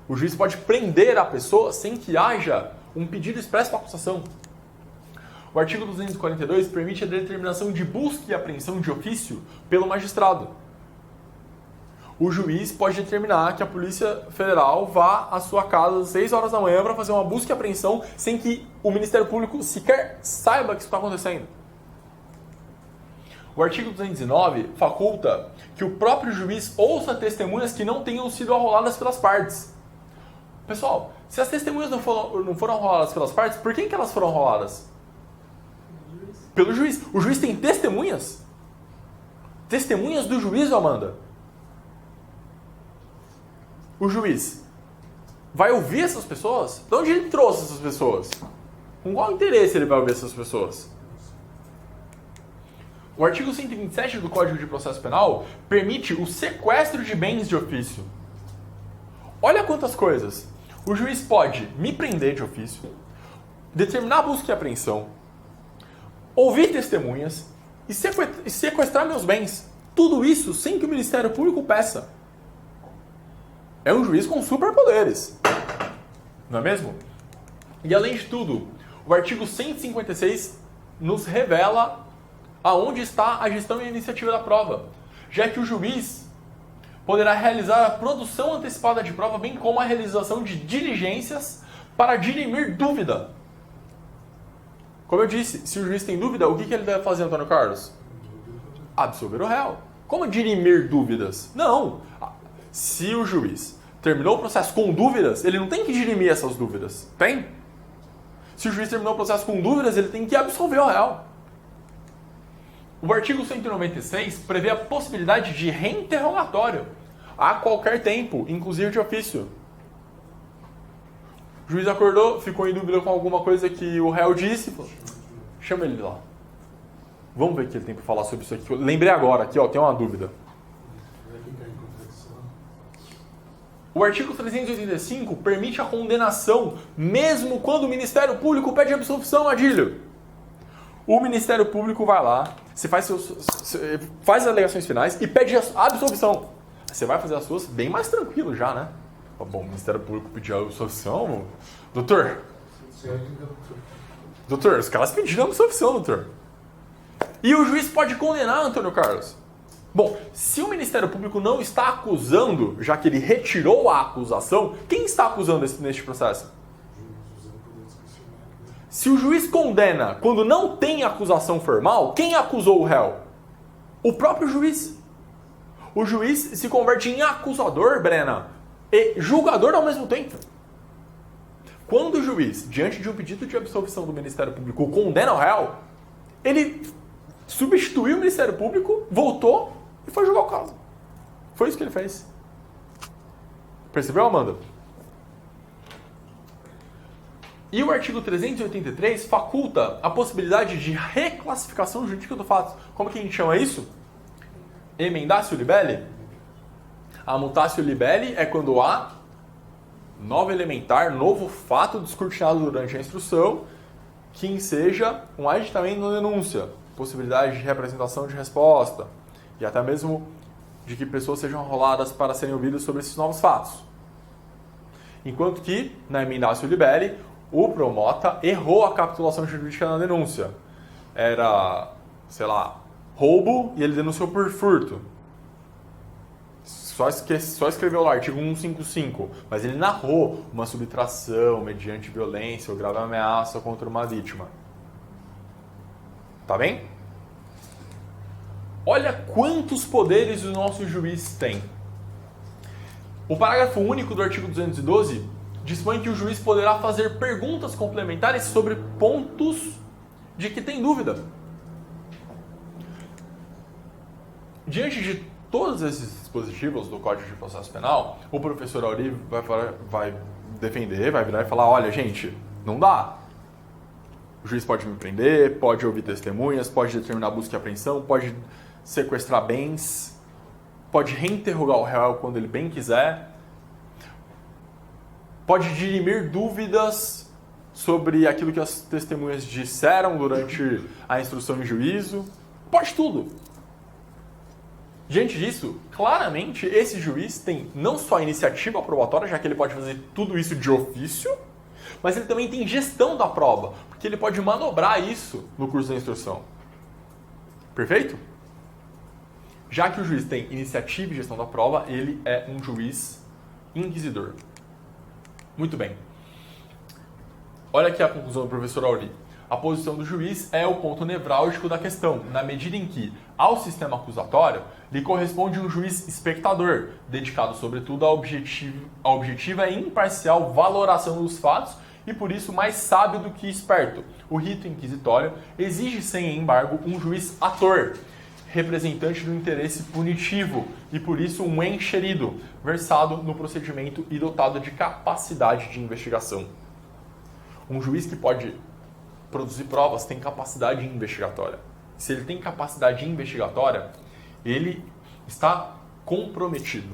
O juiz pode prender a pessoa sem que haja um pedido expresso para acusação. O artigo 242 permite a determinação de busca e apreensão de ofício pelo magistrado. O juiz pode determinar que a Polícia Federal vá à sua casa às 6 horas da manhã para fazer uma busca e apreensão sem que o Ministério Público sequer saiba que isso está acontecendo. O artigo 209 faculta que o próprio juiz ouça testemunhas que não tenham sido arroladas pelas partes. Pessoal, se as testemunhas não foram arroladas pelas partes, por quem que elas foram arroladas? Pelo juiz. O juiz tem testemunhas? Testemunhas do juízo, Amanda? O juiz vai ouvir essas pessoas? De onde ele trouxe essas pessoas? Com qual interesse ele vai ouvir essas pessoas? O artigo 127 do Código de Processo Penal permite o sequestro de bens de ofício. Olha quantas coisas. O juiz pode me prender de ofício, determinar a busca e apreensão, ouvir testemunhas e sequestrar meus bens. Tudo isso sem que o Ministério Público peça. É um juiz com superpoderes. Não é mesmo? E além de tudo, o artigo 156 nos revela aonde está a gestão e a iniciativa da prova, já que o juiz poderá realizar a produção antecipada de prova, bem como a realização de diligências para dirimir dúvida. Como eu disse, se o juiz tem dúvida, o que ele deve fazer, Antônio Carlos? Absolver o réu. Como dirimir dúvidas? Não. Se o juiz terminou o processo com dúvidas, ele não tem que dirimir essas dúvidas. Tem? Se o juiz terminou o processo com dúvidas, ele tem que absolver o réu. O artigo 196 prevê a possibilidade de reinterrogatório. a qualquer tempo, inclusive de ofício. O juiz acordou, ficou em dúvida com alguma coisa que o réu disse, falou, chama ele lá. Vamos ver o que ele tem para falar sobre isso aqui. Eu lembrei agora, aqui, ó, tem uma dúvida. O artigo 385 permite a condenação, mesmo quando o Ministério Público pede absolvição, Adílio. O Ministério Público vai lá, você faz as alegações finais e pede a absolvição. Você vai fazer as suas bem mais tranquilo já, né? Bom, o Ministério Público pediu a absolvição. Doutor, os caras pediram a absolvição, doutor. E o juiz pode condenar, Antônio Carlos. Bom, se o Ministério Público não está acusando, já que ele retirou a acusação, quem está acusando neste processo? Se o juiz condena quando não tem acusação formal, quem acusou o réu? O próprio juiz. O juiz se converte em acusador, Brena, e julgador ao mesmo tempo. Quando o juiz, diante de um pedido de absolvição do Ministério Público, condena o réu, ele substituiu o Ministério Público, voltou e foi julgar o caso. Foi isso que ele fez. Percebeu, Amanda? E o artigo 383 faculta a possibilidade de reclassificação jurídica do fato. Como que a gente chama isso? Emendatio libelli? A mutatio libelli é quando há novo elementar, novo fato descortinado durante a instrução, que enseja um aditamento na denúncia, possibilidade de representação de resposta, e até mesmo de que pessoas sejam enroladas para serem ouvidas sobre esses novos fatos. Enquanto que, na emendatio libelli, o promota errou a capitulação jurídica na denúncia. Era, sei lá, roubo e ele denunciou por furto. Só escreveu lá, artigo 155, mas ele narrou uma subtração mediante violência ou grave ameaça contra uma vítima. Tá bem? Olha quantos poderes o nosso juiz tem. O parágrafo único do artigo 212 dispõe que o juiz poderá fazer perguntas complementares sobre pontos de que tem dúvida. Diante de todos esses dispositivos do Código de Processo Penal, o professor Auri vai defender, vai virar e falar, olha, gente, não dá. O juiz pode me prender, pode ouvir testemunhas, pode determinar busca e apreensão, pode sequestrar bens, pode reinterrogar o réu quando ele bem quiser, pode dirimir dúvidas sobre aquilo que as testemunhas disseram durante a instrução em juízo, pode tudo. Diante disso, claramente, esse juiz tem não só iniciativa probatória, já que ele pode fazer tudo isso de ofício, mas ele também tem gestão da prova, porque ele pode manobrar isso no curso da instrução. Perfeito? Já que o juiz tem iniciativa e gestão da prova, ele é um juiz inquisidor. Muito bem. Olha aqui a conclusão do professor Auri. A posição do juiz é o ponto nevrálgico da questão, na medida em que, ao sistema acusatório, lhe corresponde um juiz espectador, dedicado sobretudo à objetiva e imparcial valoração dos fatos e por isso mais sábio do que esperto. O rito inquisitório exige, sem embargo, um juiz ator, representante do interesse punitivo e por isso um encherido, versado no procedimento e dotado de capacidade de investigação. Um juiz que pode produzir provas tem capacidade investigatória. Se ele tem capacidade investigatória, ele está comprometido.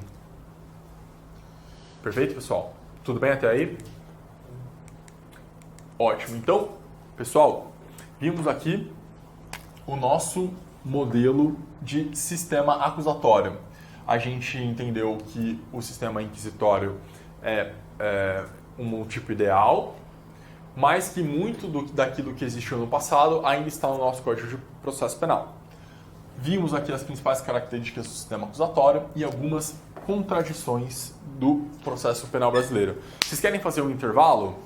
Perfeito, pessoal? Tudo bem até aí? Ótimo. Então, pessoal, vimos aqui o nosso modelo de sistema acusatório. A gente entendeu que o sistema inquisitório é um tipo ideal, mas que muito daquilo que existiu no passado ainda está no nosso Código de Processo Penal. Vimos aqui as principais características do sistema acusatório e algumas contradições do processo penal brasileiro. Vocês querem fazer um intervalo?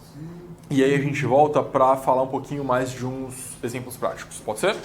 E aí a gente volta para falar um pouquinho mais de uns exemplos práticos. Pode ser?